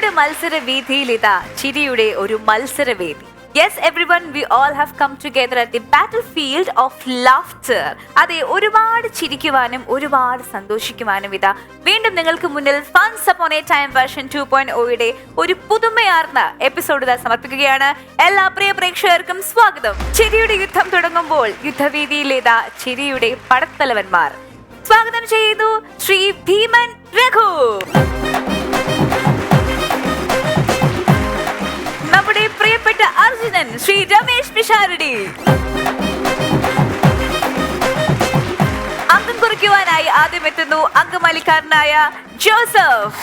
ചിരിയുടെ മത്സരവേദിയിൽ ഇതാ ചിരിയുടെ ഒരു മത്സരവേദി. Yes, everyone, we all have come together at the battlefield of laughter. അതെ, ഒരുപാട് ചിരിക്കുവാനും ഒരുപാട് സന്തോഷിക്കുവാനും ഇതാ വീണ്ടും നിങ്ങൾക്ക് മുന്നിൽ once upon a time version 2.0യുടെ ഒരു പുതുമയാർന്ന എപ്പിസോഡ് ഇതാ സമർപ്പിക്കുകയാണ്. എല്ലാ പ്രിയ പ്രേക്ഷകർക്കും സ്വാഗതം. ചിരിയുടെ യുദ്ധം തുടങ്ങുമ്പോൾ യുദ്ധവേദിയിലേതാ ചിരിയുടെ പടത്തലവന്മാർ. സ്വാഗതം ചെയ്യുന്നു ശ്രീ ഭീമൻ രഘു, നമ്മുടെ പ്രിയപ്പെട്ട അർജുനൻ ശ്രീ രമേശ് പിഷാരടി, അംഗം കുറിക്കുവാനായി ആദ്യം എത്തുന്നു അങ്കമാലിക്കാരനായ ജോസഫ്.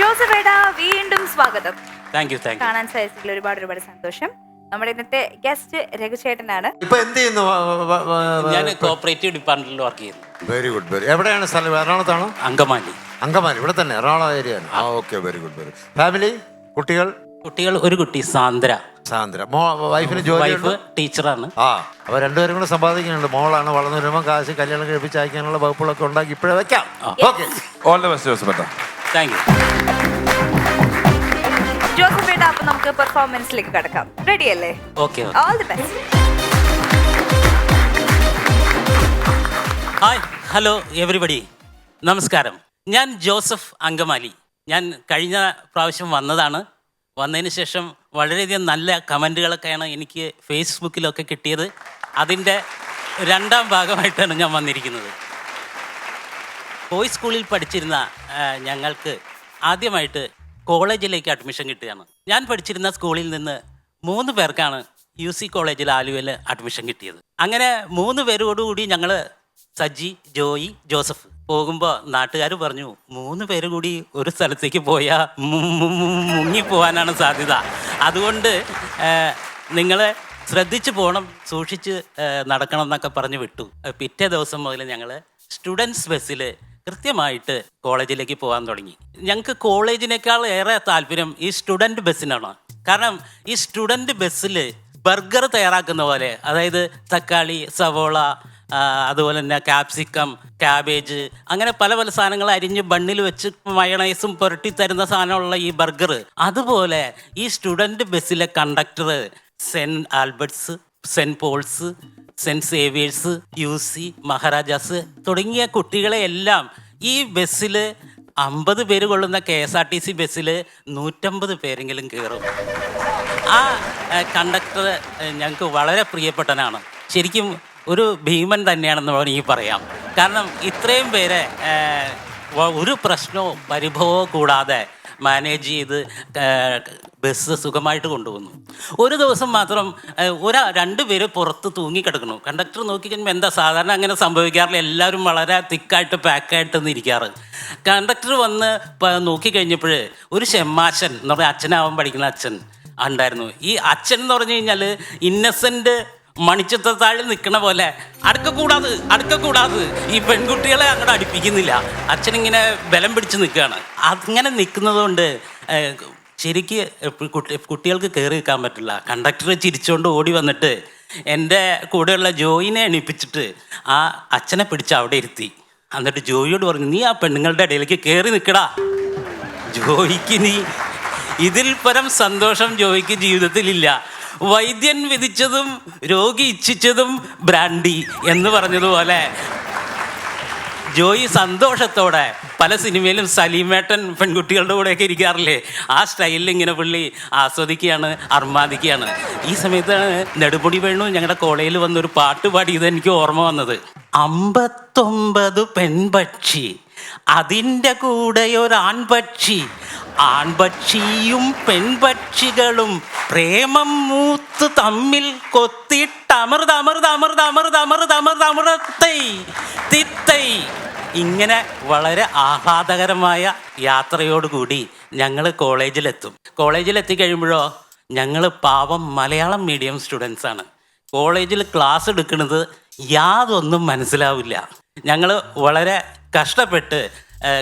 ജോസഫ് ഏടാ, വീണ്ടും സ്വാഗതം. കാണാൻ സാധിച്ചതിൽ ഒരുപാട് സന്തോഷം. നമ്മുടെ ഇന്നത്തെ ഗസ്റ്റ് രഘുചേട്ടനാണ്. ഇപ്പൊ എന്ത് ചെയ്യുന്നു? ഞാൻ കോപ്പറേറ്റീവ് ഡിപ്പാർട്ട്മെന്റിൽ വർക്ക് ചെയ്യുന്നു. Very good. എവിടെയാണ് സ്ഥലം? എറണാകുളത്താണോ? അങ്കമാലി. ഇവിടെ തന്നെ Ernakulam area. Okay, very good. Family, കുട്ടികൾ ഒരു കുട്ടി സാന്ദ്ര. വൈഫിന് ജോലി? വൈഫ് ടീച്ചറാണ്. അപ്പൊ രണ്ടുപേരും കൂടെ സമ്പാദിക്കുന്നുണ്ട്. മോളാണ്, വളർന്നു വരുമ്പോൾ കാശ് കല്യാണം കഴിപ്പിച്ച് അയക്കാനുള്ള വകുപ്പുകളൊക്കെ ഉണ്ടാക്കി ഇപ്പോഴേ വെക്കാം. Okay, all the best Joseph. Thank you Joseph ഏട്ടാ. അപ്പൊ നമുക്ക് പെർഫോമൻസിലേക്ക് കടക്കാം. റെഡി അല്ലേ? Okay. All the best. Hi, hello everybody, നമസ്കാരം. ഞാൻ ജോസഫ് അങ്കമാലി. ഞാൻ കഴിഞ്ഞ പ്രാവശ്യം വന്നതിന് ശേഷം വളരെയധികം നല്ല കമൻറ്റുകളൊക്കെയാണ് എനിക്ക് ഫേസ്ബുക്കിലൊക്കെ കിട്ടിയത്. അതിൻ്റെ രണ്ടാം ഭാഗമായിട്ടാണ് ഞാൻ വന്നിരിക്കുന്നത്. ബോയ്സ് സ്കൂളിൽ പഠിച്ചിരുന്ന ഞങ്ങൾക്ക് ആദ്യമായിട്ട് കോളേജിലേക്ക് അഡ്മിഷൻ കിട്ടുകയാണ്. ഞാൻ പഠിച്ചിരുന്ന സ്കൂളിൽ നിന്ന് 3 പേർക്കാണ് UC കോളേജിൽ ആലുവയിൽ അഡ്മിഷൻ കിട്ടിയത്. അങ്ങനെ 3 പേരോടുകൂടി ഞങ്ങൾ സജി, ജോയി, ജോസഫ് പോകുമ്പോൾ നാട്ടുകാർ പറഞ്ഞു 3 പേര് കൂടി ഒരു സ്ഥലത്തേക്ക് പോയാൽ മുങ്ങിപ്പോവാനാണ് സാധ്യത. അതുകൊണ്ട് നിങ്ങൾ ശ്രദ്ധിച്ച് പോകണം, സൂക്ഷിച്ച് നടക്കണം എന്നൊക്കെ പറഞ്ഞ് വിട്ടു. പിറ്റേ ദിവസം മുതൽ ഞങ്ങൾ സ്റ്റുഡൻസ് ബസ്സിൽ കൃത്യമായിട്ട് കോളേജിലേക്ക് പോകാൻ തുടങ്ങി. ഞങ്ങൾക്ക് കോളേജിനേക്കാൾ ഏറെ താല്പര്യം ഈ സ്റ്റുഡൻറ്റ് ബസ്സിനാണ്. കാരണം ഈ സ്റ്റുഡൻറ്റ് ബസ്സിൽ ബർഗർ തയ്യാറാക്കുന്ന പോലെ, അതായത് തക്കാളി, സവോള, അതുപോലെ തന്നെ ക്യാപ്സിക്കം, ക്യാബേജ്, അങ്ങനെ പല സാധനങ്ങൾ അരിഞ്ഞ് ബണ്ണിൽ വെച്ച് മയണൈസും പുരട്ടി തരുന്ന സാധനമുള്ള ഈ ബർഗർ, അതുപോലെ ഈ സ്റ്റുഡൻറ്റ് ബസ്സിലെ conductor saint Albert's, saint Paul's, saint Xavier's, UC, Maharaja's തുടങ്ങിയ കുട്ടികളെ എല്ലാം ഈ ബസ്സിൽ 50 പേര് കൊള്ളുന്ന KSRTC ബസ്സിൽ 150 പേരെങ്കിലും കയറും. ആ കണ്ടക്ടർ ഞങ്ങൾക്ക് വളരെ പ്രിയപ്പെട്ടനാണ്. ശരിക്കും ഒരു ഭീമൻ തന്നെയാണെന്ന് വേണമെങ്കിൽ പറയാം. കാരണം ഇത്രയും പേരെ ഒരു പ്രശ്നവും പരിഭവമോ കൂടാതെ മാനേജ് ചെയ്ത് ബസ് സുഖമായിട്ട് കൊണ്ടുപോകുന്നു. ഒരു ദിവസം മാത്രം 2 പേര് പുറത്ത് തൂങ്ങിക്കിടക്കുന്നു. കണ്ടക്ടർ നോക്കി കഴിയുമ്പോൾ എന്താ സാധാരണ അങ്ങനെ സംഭവിക്കാറില്ല, എല്ലാവരും വളരെ തിക്കായിട്ട് പാക്കായിട്ടൊന്നും ഇരിക്കാറ്. കണ്ടക്ടർ വന്ന് നോക്കിക്കഴിഞ്ഞപ്പോൾ ഒരു ഷെമ്മാശൻ എന്ന് പറഞ്ഞാൽ അച്ഛനാവാൻ പഠിക്കുന്ന അച്ഛൻ ഉണ്ടായിരുന്നു. ഈ അച്ഛൻ എന്ന് പറഞ്ഞു കഴിഞ്ഞാൽ ഇന്നസെൻ്റ് മണിച്ചിത്രത്താഴിൽ നിൽക്കണ പോലെ അടുക്കക്കൂടാതെ ഈ പെൺകുട്ടികളെ അങ്ങോട്ട് അടുപ്പിക്കുന്നില്ല. അച്ഛനിങ്ങനെ ബലം പിടിച്ച് നിൽക്കുകയാണ്. അങ്ങനെ നിൽക്കുന്നത് കൊണ്ട് ശരിക്ക് കുട്ടികൾക്ക് കയറി നിൽക്കാൻ പറ്റില്ല. കണ്ടക്ടർ ചിരിച്ചുകൊണ്ട് ഓടി വന്നിട്ട് എൻ്റെ കൂടെയുള്ള ജോയിനെ എണീപ്പിച്ചിട്ട് ആ അച്ഛനെ പിടിച്ച് അവിടെ ഇരുത്തി. എന്നിട്ട് ജോയിയോട് പറഞ്ഞു, നീ ആ പെണ്ണുങ്ങളുടെ ഇടയിലേക്ക് കയറി നിൽക്കടാ. ജോയിക്ക് ഇതിൽ പരം സന്തോഷം ജോയിക്ക് ജീവിതത്തിലില്ല. വൈദ്യൻ വിധിച്ചതും രോഗി ഇച്ഛിച്ചതും ബ്രാൻഡി എന്ന് പറഞ്ഞതുപോലെ ജോയി സന്തോഷത്തോടെ പല സിനിമയിലും സലീമേട്ടൻ പെൺകുട്ടികളുടെ കൂടെയൊക്കെ ഇരിക്കാറില്ലേ, ആ സ്റ്റൈലിൽ ഇങ്ങനെ പുള്ളി ആസ്വദിക്കുകയാണ്, അർമാദിക്കുകയാണ്. ഈ സമയത്താണ് നെടുമുടി വേണു ഞങ്ങളുടെ കോളേജിൽ വന്നൊരു പാട്ട് പാടിയത് എനിക്ക് ഓർമ്മ വന്നത്. 59 പെൺപക്ഷി, അതിൻ്റെ കൂടെ ഒരാൺപക്ഷി, ആൺപക്ഷിയും പെൺപക്ഷികളും പ്രേമം മൂത്ത് തമ്മിൽ കൊത്തിട്ടമൃതമൃതമൃതമൃതമൃതമൃതമൃതമൃതൈ. ഇങ്ങനെ വളരെ ആഹ്ലാദകരമായ യാത്രയോടുകൂടി ഞങ്ങൾ കോളേജിലെത്തി കഴിയുമ്പോഴോ ഞങ്ങൾ പാവം മലയാളം മീഡിയം സ്റ്റുഡൻസാണ്. കോളേജിൽ ക്ലാസ് എടുക്കുന്നത് യാതൊന്നും മനസ്സിലാവില്ല. ഞങ്ങൾ വളരെ കഷ്ടപ്പെട്ട്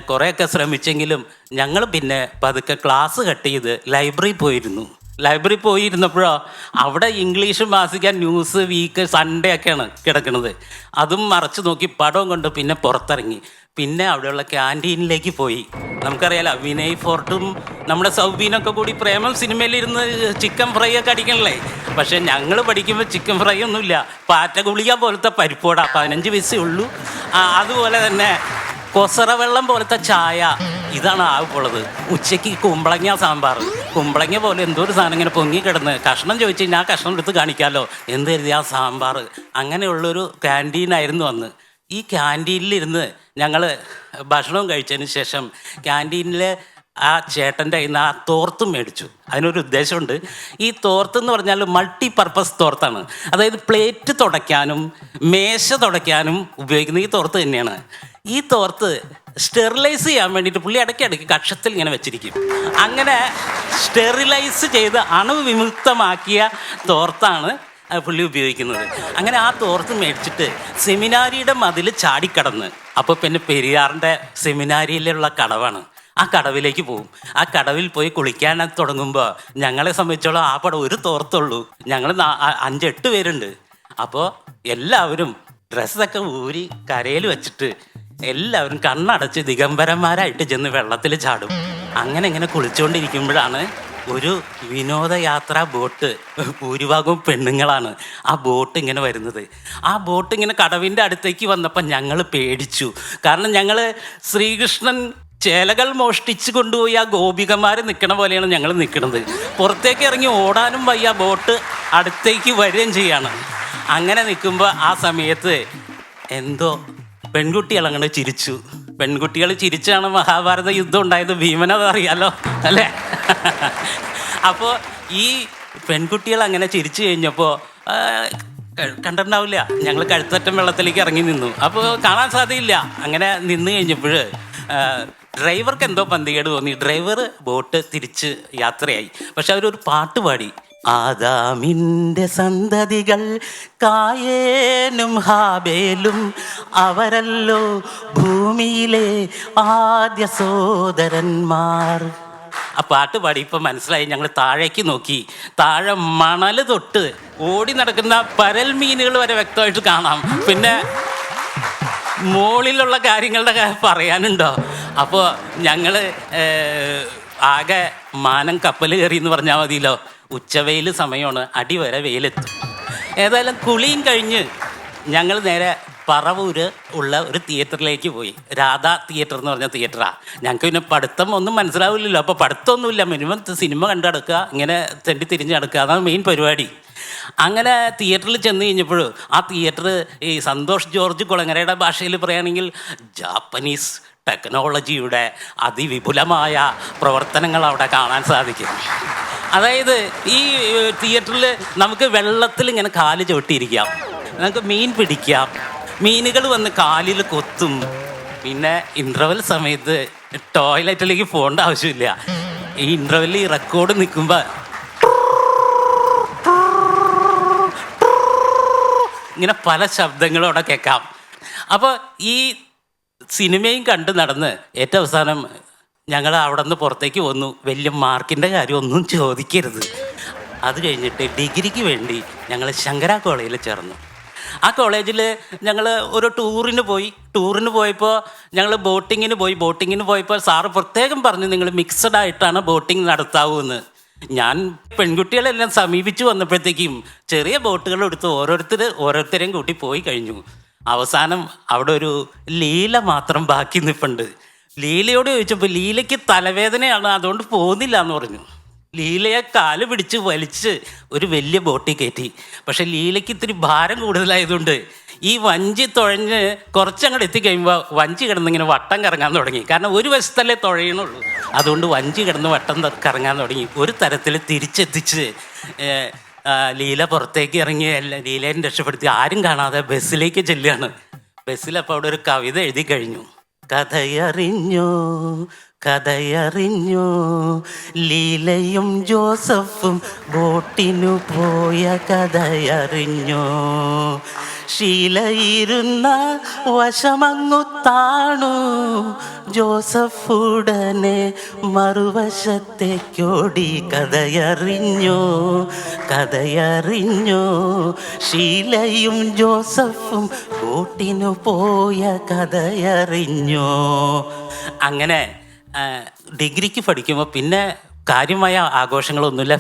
കുറേയൊക്കെ ശ്രമിച്ചെങ്കിലും ഞങ്ങൾ പിന്നെ പതുക്കെ ക്ലാസ് കട്ട് ചെയ്ത് ലൈബ്രറി പോയിരുന്നു. ലൈബ്രറി പോയി ഇരുന്നപ്പോഴോ അവിടെ ഇംഗ്ലീഷ് മാസിക ന്യൂസ് വീക്ക് സൺഡേ ഒക്കെയാണ് കിടക്കുന്നത്. അതും മറച്ചു നോക്കി പടവും കൊണ്ട് പിന്നെ പുറത്തിറങ്ങി. പിന്നെ അവിടെയുള്ള ക്യാൻറ്റീനിലേക്ക് പോയി. നമുക്കറിയാലോ വിനയ് ഫോർട്ടും നമ്മുടെ സൗബീനൊക്കെ കൂടി പ്രേമം സിനിമയിലിരുന്ന് ചിക്കൻ ഫ്രൈ ഒക്കെ അടിക്കണല്ലേ. പക്ഷേ ഞങ്ങൾ പഠിക്കുമ്പോൾ ചിക്കൻ ഫ്രൈ ഒന്നുമില്ല, പാറ്റ ഗുളിക പോലത്തെ പരിപ്പോട, 15 പൈസയേ ഉള്ളൂ. അതുപോലെ തന്നെ കൊസറ വെള്ളം പോലത്തെ ചായ, ഇതാണ് ആവുള്ളത്. ഉച്ചയ്ക്ക് കുമ്പളങ്ങ സാമ്പാർ, കുമ്പളങ്ങ പോലെ എന്തോ ഒരു സാധനം ഇങ്ങനെ പൊങ്ങിക്കിടന്ന് കഷ്ണം ചോദിച്ചു കഴിഞ്ഞാൽ ആ കഷ്ണം എടുത്ത് കാണിക്കാമല്ലോ, എന്ത് കരുതി ആ സാമ്പാർ. അങ്ങനെയുള്ളൊരു ക്യാൻറ്റീനായിരുന്നു അന്ന്. ഈ ക്യാൻറ്റീനിലിരുന്ന് ഞങ്ങൾ ഭക്ഷണവും കഴിച്ചതിന് ശേഷം ക്യാൻറ്റീനിൽ ആ ചേട്ടൻ്റെ കയ്യിൽ നിന്ന് ആ തോർത്ത് മേടിച്ചു. അതിനൊരു ഉദ്ദേശമുണ്ട്. ഈ തോർത്ത് എന്ന് പറഞ്ഞാൽ മൾട്ടി പർപ്പസ് തോർത്താണ്. അതായത് പ്ലേറ്റ് തുടയ്ക്കാനും മേശ തുടയ്ക്കാനും ഉപയോഗിക്കുന്ന ഈ തോർത്ത് തന്നെയാണ്. ഈ തോർത്ത് സ്റ്റെറിലൈസ് ചെയ്യാൻ വേണ്ടിയിട്ട് പുള്ളി ഇടയ്ക്കിടയ്ക്ക് കക്ഷത്തിൽ ഇങ്ങനെ വെച്ചിരിക്കും. അങ്ങനെ സ്റ്റെറിലൈസ് ചെയ്ത് അണുവിമുക്തമാക്കിയ തോർത്താണ് പുള്ളി ഉപയോഗിക്കുന്നത്. അങ്ങനെ ആ തോർത്ത് മേടിച്ചിട്ട് സെമിനാരിയുടെ മതിൽ ചാടിക്കടന്ന്, അപ്പോൾ പിന്നെ പെരിയാറിൻ്റെ സെമിനാരിയിലുള്ള കടവാണ്, ആ കടവിലേക്ക് പോകും. ആ കടവിൽ പോയി കുളിക്കാൻ തുടങ്ങുമ്പോൾ ഞങ്ങളെ സംബന്ധിച്ചോളം ആ പടം ഒരു തോർത്തുള്ളൂ. ഞങ്ങൾ 5-8 പേരുണ്ട്. അപ്പോൾ എല്ലാവരും ഡ്രസ്സൊക്കെ ഊരി കരയിൽ വെച്ചിട്ട് എല്ലാവരും കണ്ണടച്ച് ദിഗംബരന്മാരായിട്ട് ചെന്ന് വെള്ളത്തിൽ ചാടും. അങ്ങനെ ഇങ്ങനെ കുളിച്ചുകൊണ്ടിരിക്കുമ്പോഴാണ് ഒരു വിനോദയാത്രാ ബോട്ട്, ഭൂരിഭാഗവും പെണ്ണുങ്ങളാണ്, ആ ബോട്ട് ഇങ്ങനെ വരുന്നത്. ആ ബോട്ട് ഇങ്ങനെ കടവിൻ്റെ അടുത്തേക്ക് വന്നപ്പോൾ ഞങ്ങൾ പേടിച്ചു. കാരണം ഞങ്ങൾ ശ്രീകൃഷ്ണൻ ചേലകൾ മോഷ്ടിച്ച് കൊണ്ടുപോയി ആ ഗോപികമാർ നിൽക്കണ പോലെയാണ് ഞങ്ങൾ നിൽക്കുന്നത്. പുറത്തേക്ക് ഇറങ്ങി ഓടാനും വയ്യ, ബോട്ട് അടുത്തേക്ക് വരികയും ചെയ്യാണ്. അങ്ങനെ നിൽക്കുമ്പോൾ ആ സമയത്ത് എന്തോ പെൺകുട്ടികൾ അങ്ങനെ ചിരിച്ചു. പെൺകുട്ടികൾ ചിരിച്ചാണ് മഹാഭാരത യുദ്ധം ഉണ്ടായത്, ഭീമനത് അറിയാലോ അല്ലേ. അപ്പോൾ ഈ പെൺകുട്ടികൾ അങ്ങനെ ചിരിച്ചു കഴിഞ്ഞപ്പോൾ കണ്ടിട്ടുണ്ടാവില്ല, ഞങ്ങൾ കഴുത്തറ്റം വെള്ളത്തിലേക്ക് ഇറങ്ങി നിന്നു. അപ്പോൾ കാണാൻ സാധ്യയില്ല. അങ്ങനെ നിന്ന് കഴിഞ്ഞപ്പോൾ ഡ്രൈവർക്ക് എന്തോ പന്തികേട് തോന്നി. ഡ്രൈവർ ബോട്ട് തിരിച്ച് യാത്രയായി. പക്ഷെ അവരൊരു പാട്ട് പാടി. ആദാമിൻ്റെ സന്തതികൾ കായേനും ഹാബേലും അവരല്ലോ ഭൂമിയിലെ ആദ്യ സോദരന്മാർ. ആ പാട്ട് പാടി. ഇപ്പം മനസ്സിലായി. ഞങ്ങൾ താഴേക്ക് നോക്കി. താഴെ മണൽ തൊട്ട് ഓടി നടക്കുന്ന പരൽ മീനുകൾ വരെ വ്യക്തമായിട്ട് കാണാം. പിന്നെ മുകളിലുള്ള കാര്യങ്ങളുടെ പറയാനുണ്ടോ? അപ്പോൾ ഞങ്ങൾ ആകെ മാനം കപ്പൽ കയറി എന്ന് പറഞ്ഞാൽ മതിയല്ലോ. ഉച്ചവെയിൽ സമയമാണ്, അടിവരെ വെയിലെത്തും. ഏതായാലും കുളിയും കഴിഞ്ഞ് ഞങ്ങൾ നേരെ പറവൂര് ഉള്ള ഒരു തിയേറ്ററിലേക്ക് പോയി. രാധാ തിയേറ്റർ എന്ന് പറഞ്ഞ തിയേറ്ററാണ്. ഞങ്ങൾക്ക് പിന്നെ പഠിത്തം ഒന്നും മനസ്സിലാവില്ലല്ലോ. അപ്പോൾ പഠിത്തമൊന്നുമില്ല, മിനിമം സിനിമ കണ്ടു നടക്കുക, ഇങ്ങനെ തെണ്ടി തിരിഞ്ഞ് നടക്കുക, അതാണ് മെയിൻ പരിപാടി. അങ്ങനെ തിയേറ്ററിൽ ചെന്ന് കഴിഞ്ഞപ്പോൾ ആ തിയേറ്റർ ഈ സന്തോഷ് ജോർജ് കുളങ്ങരയുടെ ഭാഷയിൽ പറയുകയാണെങ്കിൽ ജാപ്പനീസ് ടെക്നോളജിയുടെ അതിവിപുലമായ പ്രവർത്തനങ്ങൾ അവിടെ കാണാൻ സാധിക്കും. അതായത് ഈ തിയേറ്ററിൽ നമുക്ക് വെള്ളത്തിൽ ഇങ്ങനെ കാല് ചവിട്ടിയിരിക്കാം, നമുക്ക് മീൻ പിടിക്കാം, മീനുകൾ വന്ന് കാലിൽ കൊത്തും. പിന്നെ ഇൻ്റർവെൽ സമയത്ത് ടോയ്ലറ്റിലേക്ക് പോകേണ്ട ആവശ്യമില്ല. ഈ ഇൻ്റർവെല്ലിൽ ഈ റെക്കോർഡ് നിൽക്കുമ്പോൾ ഇങ്ങനെ പല ശബ്ദങ്ങളും അവിടെ കേൾക്കാം. അപ്പോൾ ഈ സിനിമയും കണ്ട് നടന്ന് ഏറ്റവും അവസാനം ഞങ്ങൾ അവിടെ നിന്ന് പുറത്തേക്ക് വന്നു. വലിയ മാർക്കിൻ്റെ കാര്യം ഒന്നും ചോദിക്കരുത്. അത് കഴിഞ്ഞിട്ട് ഡിഗ്രിക്ക് വേണ്ടി ഞങ്ങൾ ശങ്കര കോളേജിൽ ചേർന്നു. ആ കോളേജിൽ ഞങ്ങൾ ഒരു ടൂറിന് പോയപ്പോൾ ഞങ്ങൾ ബോട്ടിങ്ങിന് പോയപ്പോൾ സാറ് പ്രത്യേകം പറഞ്ഞു, നിങ്ങൾ മിക്സഡ് ആയിട്ടാണ് ബോട്ടിങ് നടത്താവൂന്ന്. ഞാൻ പെൺകുട്ടികളെല്ലാം സമീപിച്ചു വന്നപ്പോഴത്തേക്കും ചെറിയ ബോട്ടുകൾ എടുത്ത് ഓരോരുത്തരെയും കൂട്ടി പോയി കഴിഞ്ഞു. അവസാനം അവിടെ ഒരു ലീല മാത്രം ബാക്കി നിൽപ്പുണ്ട്. ലീലയോട് ചോദിച്ചപ്പോൾ ലീലയ്ക്ക് തലവേദനയാണ്, അതുകൊണ്ട് പോകുന്നില്ല എന്ന് പറഞ്ഞു. ലീലയെ കാല് പിടിച്ച് വലിച്ച് ഒരു വലിയ ബോട്ടിൽ കയറ്റി. പക്ഷെ ലീലയ്ക്ക് ഇത്തിരി ഭാരം കൂടുതലായതുകൊണ്ട് ഈ വഞ്ചി തുഴഞ്ഞ് കുറച്ചങ്ങോട്ട് എത്തിക്കഴിയുമ്പോൾ വഞ്ചി കിടന്നിങ്ങനെ വട്ടം കറങ്ങാൻ തുടങ്ങി. കാരണം ഒരു വശത്തല്ലേ തുഴയണുള്ളൂ, അതുകൊണ്ട് വഞ്ചി കിടന്ന് വട്ടം കറങ്ങാൻ തുടങ്ങി. ഒരു തരത്തിൽ തിരിച്ചെത്തിച്ച് ലീല പുറത്തേക്ക് ഇറങ്ങി ലീലേനെ രക്ഷപ്പെടുത്തി. ആരും കാണാതെ ബസ്സിലേക്ക് ചെല്ലുകയാണ്. ബസ്സിലപ്പോൾ അവിടെ ഒരു കവിത എഴുതി കഴിഞ്ഞു. കഥയറിഞ്ഞോ കഥയറിഞ്ഞു ലീലയും ജോസഫും ബോട്ടിനു പോയ കഥയറിഞ്ഞു ശീലയിരുന്ന വശമങ്ങു താണു ജോസഫ് ഉടനെ മറുവശത്തേക്കോടി കഥയറിഞ്ഞു ശീലയും ജോസഫും ബോട്ടിനു പോയ കഥയറിഞ്ഞു. അങ്ങനെ ഡിഗ്രിക്ക് പഠിക്കുമ്പോൾ പിന്നെ കാര്യമായ ആഘോഷങ്ങളൊന്നുമില്ല.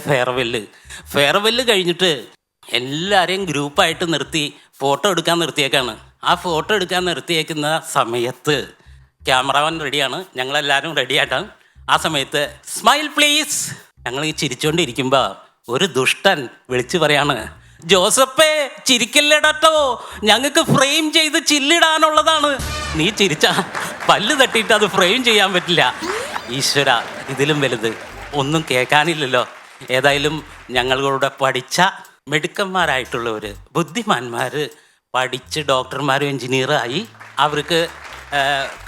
ഫെയർവെല്ല് കഴിഞ്ഞിട്ട് എല്ലാവരെയും ഗ്രൂപ്പായിട്ട് നിർത്തി ഫോട്ടോ എടുക്കാൻ നിർത്തിയേക്കാണ്. ആ ഫോട്ടോ എടുക്കാൻ നിർത്തിയേക്കുന്ന സമയത്ത് ക്യാമറമാൻ റെഡിയാണ്, ഞങ്ങളെല്ലാവരും റെഡിയായിട്ടാണ്. ആ സമയത്ത് സ്മൈൽ പ്ലീസ്. ഞങ്ങൾ ഈ ചിരിച്ചുകൊണ്ടിരിക്കുമ്പോൾ ഒരു ദുഷ്ടൻ വിളിച്ചു പറയാണ്, ജോസഫേ ചിരിക്കല്ലേടട്ടോ, ഞങ്ങൾക്ക് ഫ്രെയിം ചെയ്ത് ചില്ലിടാനുള്ളതാണ്. നീ ചിരിച്ച പല്ല് തട്ടിയിട്ട് അത് ഫ്രെയിം ചെയ്യാൻ പറ്റില്ല. ഈശ്വര, ഇതിലും വലുത് ഒന്നും കേൾക്കാനില്ലല്ലോ. ഏതായാലും ഞങ്ങളുടെ പഠിച്ച മിടുക്കന്മാരായിട്ടുള്ളവർ, ബുദ്ധിമാന്മാർ, പഠിച്ച് ഡോക്ടർമാരും എഞ്ചിനീയറായി അവർക്ക്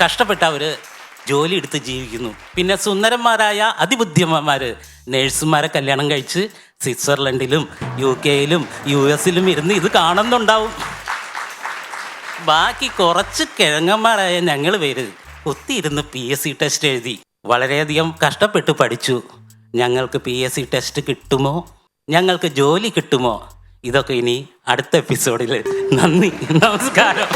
കഷ്ടപ്പെട്ട് അവർ ജോലി എടുത്ത് ജീവിക്കുന്നു. പിന്നെ സുന്ദരന്മാരായ അതിബുദ്ധിമാന്മാർ നേഴ്സുമാരെ കല്യാണം കഴിച്ച് സ്വിറ്റ്സർലൻഡിലും UK-യിലും US-ലും ഇരുന്ന് ഇത് കാണുന്നുണ്ടാവും. ബാക്കി കുറച്ച് കിഴങ്ങന്മാരായ ഞങ്ങൾ പേര് ഒത്തിരുന്ന് PSC ടെസ്റ്റ് എഴുതി വളരെയധികം കഷ്ടപ്പെട്ട് പഠിച്ചു. ഞങ്ങൾക്ക് PSC ടെസ്റ്റ് കിട്ടുമോ, ഞങ്ങൾക്ക് ജോലി കിട്ടുമോ, ഇതൊക്കെ ഇനി അടുത്ത എപ്പിസോഡിൽ. നന്ദി, നമസ്കാരം.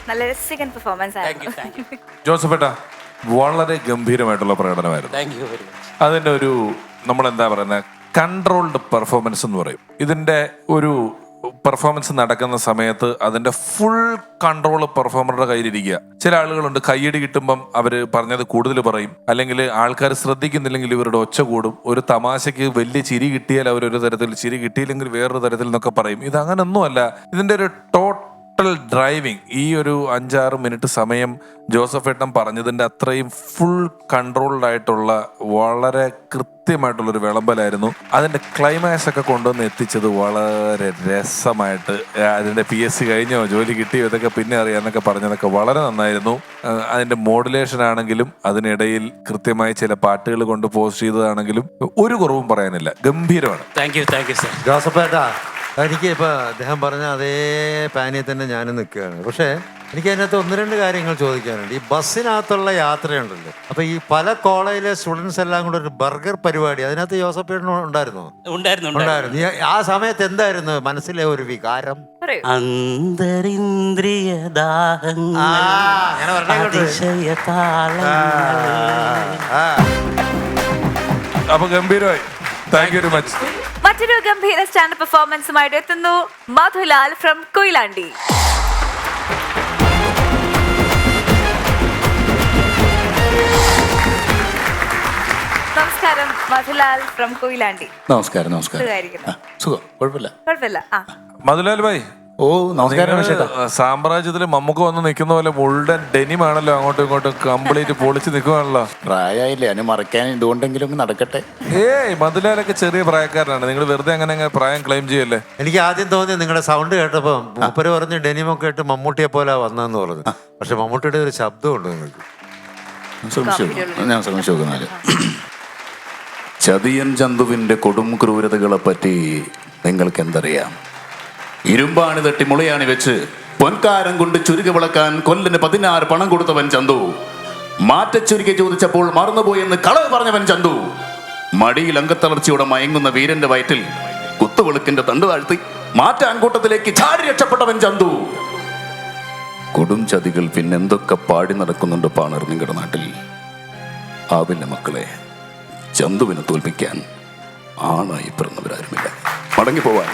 നല്ല രസികൻ പെർഫോമൻസ് ആയിരുന്നു. ജോസഫേട്ട, വളരെ ഗംഭീരമായിട്ടുള്ള പ്രകടനമായിരുന്നു. അതിന്റെ ഒരു നമ്മളെന്താ പറയുന്നത്, കൺട്രോൾഡ് പെർഫോമൻസ് എന്ന് പറയും. ഇതിന്റെ ഒരു പെർഫോമൻസ് നടക്കുന്ന സമയത്ത് അതിന്റെ ഫുൾ കൺട്രോൾ പെർഫോമറുടെ കയ്യിലിരിക്കുക. ചില ആളുകളുണ്ട്, കയ്യടി കിട്ടുമ്പം അവര് പറഞ്ഞത് കൂടുതൽ പറയും, അല്ലെങ്കിൽ ആൾക്കാർ ശ്രദ്ധിക്കുന്നില്ലെങ്കിൽ ഇവരുടെ ഒച്ച കൂടും. ഒരു തമാശയ്ക്ക് വലിയ ചിരി കിട്ടിയാൽ അവരൊരു തരത്തിൽ, ചിരി കിട്ടിയില്ലെങ്കിൽ വേറൊരു തരത്തിൽ എന്നൊക്കെ പറയും. ഇത് അങ്ങനൊന്നുമല്ല. ഇതിന്റെ ഒരു ടോട്ടൽ ഡ്രൈവിങ്, ഈ ഒരു 5-6 മിനിറ്റ് സമയം ജോസഫേട്ടൻ പറഞ്ഞതിന്റെ അത്രയും ഫുൾ കൺട്രോൾഡ് ആയിട്ടുള്ള വളരെ കൃത്യമായിട്ടുള്ളൊരു വിളമ്പലായിരുന്നു. അതിന്റെ ക്ലൈമാക്സ് ഒക്കെ കൊണ്ടുവന്ന് എത്തിച്ചത് വളരെ രസമായിട്ട്. അതിന്റെ PSC കഴിഞ്ഞോ, ജോലി കിട്ടിയോ, ഇതൊക്കെ പിന്നെ അറിയാന്നൊക്കെ പറഞ്ഞതൊക്കെ വളരെ നന്നായിരുന്നു. അതിന്റെ മോഡുലേഷൻ ആണെങ്കിലും അതിനിടയിൽ കൃത്യമായി ചില പാട്ടുകൾ കൊണ്ട് പോസ്റ്റ് ചെയ്തതാണെങ്കിലും ഒരു കുറവും പറയാനില്ല. ഗംഭീരമാണ്. Thank you sir. ജോസഫേട്ടാ, എനിക്ക് ഇപ്പൊ അദ്ദേഹം പറഞ്ഞ അതേ പാനിൽ തന്നെ ഞാനും നിൽക്കുകയാണ്. പക്ഷേ എനിക്ക് അതിനകത്ത് 1-2 കാര്യങ്ങൾ ചോദിക്കാനുണ്ട്. ഈ ബസ്സിനകത്തുള്ള യാത്രയുണ്ടല്ലോ, അപ്പൊ ഈ പല കോളേജിലെ സ്റ്റുഡൻസ് എല്ലാം കൂടെ ഒരു ബർഗർ പരിപാടി, അതിനകത്ത് ജോസഫേട്ടൻ ഉണ്ടായിരുന്നോ? ഉണ്ടായിരുന്നു. ആ സമയത്ത് എന്തായിരുന്നു മനസ്സിലെ ഒരു വികാരം? അന്തരിന്ദ്രിയ അപ്പൊ ഗംഭീരമായി. Thank you very much. മറ്റൊരു ഗംഭീര സ്റ്റാൻഡ് പെർഫോമൻസുമായിട്ട് എത്തുന്നു മധുലാൽ ഫ്രം കൊയിലാണ്ടി. നമസ്കാരം, മധുലാൽ ഫ്രം കൊയിലാണ്ടി. നമസ്കാരം. സുഖം, കുഴപ്പമില്ല. മധുലാൽ ഭായ്, ഓ നമസ്കാരം. സാമ്രാജ്യത്തില് മമ്മൂക്ക് വന്ന് നിൽക്കുന്ന പോലെ മുഴുവൻ ഡെനിമാണല്ലോ, അങ്ങോട്ടും ഇങ്ങോട്ടും കംപ്ലീറ്റ് പൊളിച്ച് നിൽക്കുവാണല്ലോ. പ്രായമായില്ലേ, അതിന് മറക്കാൻ ഇതുകൊണ്ടെങ്കിലും നടക്കട്ടെ. ഏയ്, മധുലാലൊക്കെ ചെറിയ പ്രായക്കാരനാണ്. നിങ്ങൾ വെറുതെ അങ്ങനെ പ്രായം ക്ലെയിം ചെയ്യല്ലേ. എനിക്ക് ആദ്യം തോന്നി നിങ്ങളുടെ സൗണ്ട് കേട്ടപ്പോ മൂപ്പര് പറഞ്ഞ് ഡെനിമൊക്കെ ഇട്ട് മമ്മൂട്ടിയെ പോലെ വന്നെന്ന് പറഞ്ഞു. പക്ഷെ മമ്മൂട്ടിയുടെ ഒരു ശബ്ദമുണ്ട് നിങ്ങൾക്ക്. ഞാൻ ശ്രമിച്ചു നോക്കുന്നാല്. ചതിയൻ ചന്തുവിന്റെ കൊടും ക്രൂരതകളെ പറ്റി നിങ്ങൾക്ക് എന്തറിയാം? ഇരുമ്പാണി തട്ടി മുളയാണി വെച്ച് പൊൻകാരം കൊണ്ട് ചുരുക്കി വിളക്കാൻ കൊല്ലന് 16 പണം കൊടുത്തവൻ ചന്തു. മാറ്റച്ചുരുക്കി ചോദിച്ചപ്പോൾ മറന്നുപോയെന്ന് കളവ് പറഞ്ഞവൻ ചന്തു. മടിയിൽ അംഗത്തളർച്ചയോടെ മയങ്ങുന്ന വീരന്റെ വയറ്റിൽ കുത്തുവിളക്കിന്റെ തണ്ട് താഴ്ത്തി മാറ്റാൻകൂട്ടത്തിലേക്ക് ചാടി രക്ഷപ്പെട്ടവൻ ചന്തു. കൊടും ചതികൾ പിന്നെന്തൊക്കെ പാടി നടക്കുന്നുണ്ട് പാണർ നിങ്ങളുടെ നാട്ടിൽ. ആവില്ല മക്കളെ, ചന്തുവിനെ തോൽപ്പിക്കാൻ ആണായി പിറന്നവരാരുമില്ല. മടങ്ങിപ്പോവാൻ.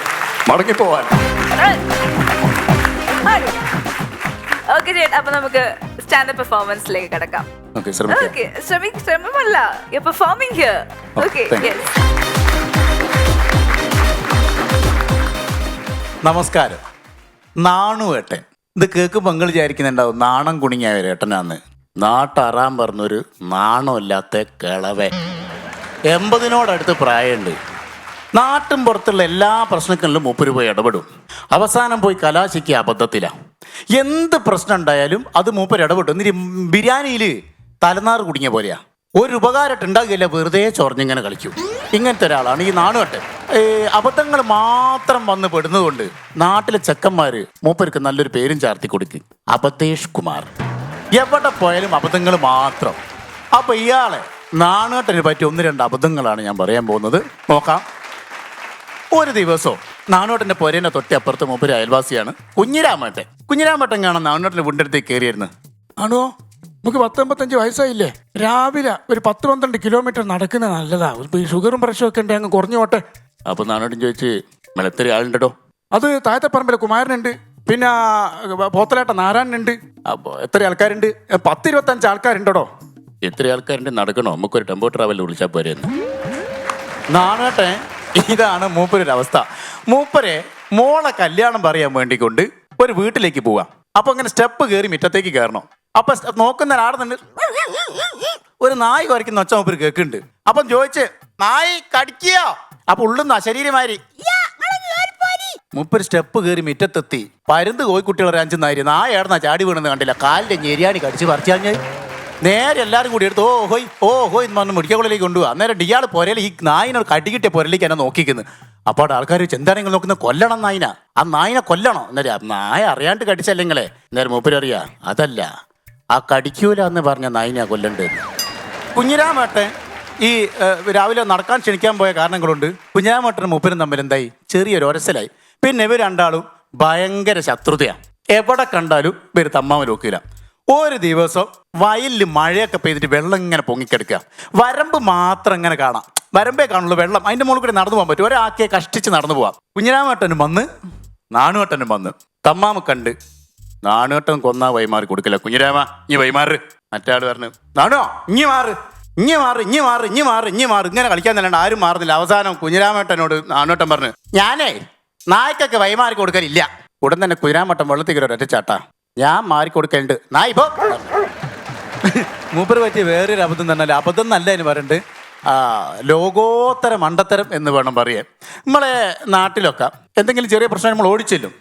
അപ്പൊ നമുക്ക് സ്റ്റാൻഡപ്പ് പെർഫോമൻസിലേക്ക് കിടക്കാം. ശ്രമമല്ല, പെർഫോമിംഗ് ഹിയർ. Okay, yes. നമസ്കാരം. നാണുവേട്ടൻ. ഇത് കേൾക്കുമ്പോൾ നിങ്ങൾ വിചാരിക്കുന്നുണ്ടാവും നാണം കുണിങ്ങിയ ഒരു ഏട്ടനാന്ന്. നാട്ടറാൻ പറഞ്ഞൊരു നാണമില്ലാത്ത കിളവൻ. 80-നോടടുത്ത് പ്രായമുണ്ട്. നാട്ടും പുറത്തുള്ള എല്ലാ പ്രശ്നങ്ങളിലും മൂപ്പര് പോയി ഇടപെടും. അവസാനം പോയി കലാശിക്ക് അബദ്ധത്തിലാണ്. എന്ത് പ്രശ്നം ഉണ്ടായാലും അത് മൂപ്പര് ഇടപെടും. എന്നിട്ട് ബിരിയാണിയിൽ തലനാറ് കുടുങ്ങിയ പോലെയാ. ഒരു ഉപകാരമായിട്ട് ഉണ്ടാകില്ല, വെറുതെ ചൊറഞ്ഞിങ്ങനെ കളിക്കും. ഇങ്ങനത്തെ ഒരാളാണ് ഈ നാണുവട്ടൻ. അബദ്ധങ്ങൾ മാത്രം വന്ന് പെടുന്നതുകൊണ്ട് നാട്ടിലെ ചെക്കന്മാര് മൂപ്പർക്ക് നല്ലൊരു പേരും ചാർത്തി കൊടുക്കും, അബദ്ധേഷ് കുമാർ. എവിടെ പോയാലും അബദ്ധങ്ങൾ മാത്രം. അപ്പൊ ഇയാളെ നാണുവട്ടന് പറ്റിയ 1-2 അബദ്ധങ്ങളാണ് ഞാൻ പറയാൻ പോകുന്നത്. നോക്കാം. ഒരു ദിവസവും നാണുവട്ടന്റെ പൊരേന്റെ തൊട്ടപ്പുറത്ത് മൂപ്പര് അയൽവാസിയാണ് കുഞ്ഞിരാമേട്ടൻ. കുഞ്ഞിരാമേട്ടൻ കാണാൻ നാണുവട്ടന്റെ വീണ്ടെടുത്തേക്ക് കയറിയിരുന്നു. ആണോ, നമുക്ക് 10-55 വയസ്സായില്ലേ, രാവിലെ ഒരു 10-12 കിലോമീറ്റർ നടക്കുന്നത് നല്ലതാ. ഇപ്പൊ ഈ ഷുഗറും പ്രഷറും ഒക്കെ ഉണ്ട്, അങ്ങ് കുറഞ്ഞു പോട്ടെ. അപ്പൊ നാണുവട്ടൻ ചോദിച്ച്, മെളത്തിരി ആളുണ്ടോ? അത് താഴത്തെ പറമ്പിലെ കുമാരനുണ്ട്, പിന്നെ പോത്തലാട്ട നാരായണനുണ്ട്. അപ്പൊ എത്ര ആൾക്കാരുണ്ട്? 10-25 ആൾക്കാരുണ്ടോ? എത്ര ആൾക്കാരുടെ നടക്കണോ? നമുക്കൊരു ടെമ്പോ ട്രാവലിൽ വിളിച്ചാൽ പോരെന്ന്. നാണേട്ടെ, ഇതാണ് മൂപ്പരൊരു അവസ്ഥ. മൂപ്പരെ മോളെ കല്യാണം പറയാൻ വേണ്ടിക്കൊണ്ട് ഒരു വീട്ടിലേക്ക് പോവാം. അപ്പൊ അങ്ങനെ സ്റ്റെപ്പ് കയറി മുറ്റത്തേക്ക് കയറണം. അപ്പൊ നോക്കുന്ന ആടുന്നുണ്ട്, ഒരു നായ് കുരയ്ക്കുന്ന ഒച്ച മൂപ്പര് കേൾക്കുന്നുണ്ട്. അപ്പം ചോദിച്ച്, നായ് കടിക്കോ? അപ്പൊ ഉള്ളുന്ന ശരീരമാരി മൂപ്പര് സ്റ്റെപ്പ് കയറി മുറ്റത്തെത്തി. പരുന്ത് കോഴിക്കുട്ടികളെ 5 നായര് നായ ഏടന്നാ ചാടി വീണെന്ന് കണ്ടില്ല, കാലിന്റെ ഞെരിയാണി കടിച്ച് പറിച്ചാഞ്ഞ് നേരെ എല്ലാവരും കൂടി എടുത്ത് ഓ ഹോയ് എന്ന് പറഞ്ഞ് മുടിക്കക്കുള്ളിലേക്ക് കൊണ്ടുപോകാം. അന്നേരം ഇയാൾ പുരയിൽ ഈ നായിനോട് കടികിട്ടിയ പുരയിലേക്ക് എന്നെ നോക്കിക്കുന്നു. അപ്പോൾ ആൾക്കാർ എന്താ നിങ്ങൾ നോക്കുന്നത്? കൊല്ലണം നായിന, ആ നായിനെ കൊല്ലണോ? എന്നേരം നായ അറിയാണ്ട് കടിച്ചല്ലെങ്കിലേ. നേരം മൂപ്പര് അറിയാ, അതല്ല, ആ കടിക്കൂല എന്ന് പറഞ്ഞ നായിനാ കൊല്ലണ്ടേന്ന്. കുഞ്ഞിരാമേട്ടൻ ഈ രാവിലെ നടക്കാൻ ക്ഷണിക്കാൻ പോയ കാരണങ്ങളുണ്ട് കുഞ്ഞിരാമേട്ടനും മൂപ്പരും തമ്മിൽ എന്തായി, ചെറിയൊരു ഒരസലായി. പിന്നെ ഇവർ രണ്ടാളും ഭയങ്കര ശത്രുതയാണ്. എവിടെ കണ്ടാലും ഇവർ തമ്മാമ നോക്കില്ല. ഒരു ദിവസം വയലിൽ മഴയൊക്കെ പെയ്തിട്ട് വെള്ളം ഇങ്ങനെ പൊങ്ങിക്കെടുക്കുക. വരമ്പ് മാത്രം ഇങ്ങനെ കാണാം, വരമ്പേ കാണുള്ളൂ വെള്ളം. അതിന്റെ മുകളിൽ കൂടി നടന്നു പോകാൻ പറ്റും. ഒരാക്കെ കഷ്ടിച്ച് നടന്നു പോവാം. കുഞ്ഞിരാമേട്ടനും വന്ന് നാണുവേട്ടനും വന്ന് തമ്മാമ കണ്ട് നാണുവേട്ടൻ കൊന്നാ വൈമാറി കൊടുക്കില്ല. കുഞ്ഞിരാമ ഇനി വൈമാറ്. മറ്റാൾ പറഞ്ഞു, നാണോ ഇഞ്ഞി മാറ്, ഇഞ്ഞി മാറ്, ഇഞ്ഞി മാറ്, ഇഞ്ഞി മാറ്, ഇഞ്ഞി മാറ്. ഇങ്ങനെ കളിക്കാൻ തല്ലാണ്ട് ആരും മാറുന്നില്ല. അവസാനം കുഞ്ഞിരാമേട്ടനോട് നാണുവേട്ടൻ പറഞ്ഞു, ഞാനേ നായ്ക്കൊക്കെ വൈമാറി കൊടുക്കലില്ല. ഉടൻ തന്നെ കുഞ്ഞിരാമേട്ടൻ വെള്ളത്തിൽ ഒരൊറ്റ ചാട്ടാ, ഞാൻ മാറിക്കൊടുക്കലുണ്ട് നായ് പോ. മൂപ്പര് പറ്റിയ വേറൊരു അബദ്ധം തന്നെ, അബദ്ധം നല്ല എന്ന് പറഞ്ഞിട്ട് ലോകോത്തര മണ്ടത്തരം എന്ന് വേണം പറയാൻ. നമ്മളെ നാട്ടിലൊക്കെ എന്തെങ്കിലും ചെറിയ പ്രശ്നം നമ്മൾ ഓടിച്ചെല്ലും.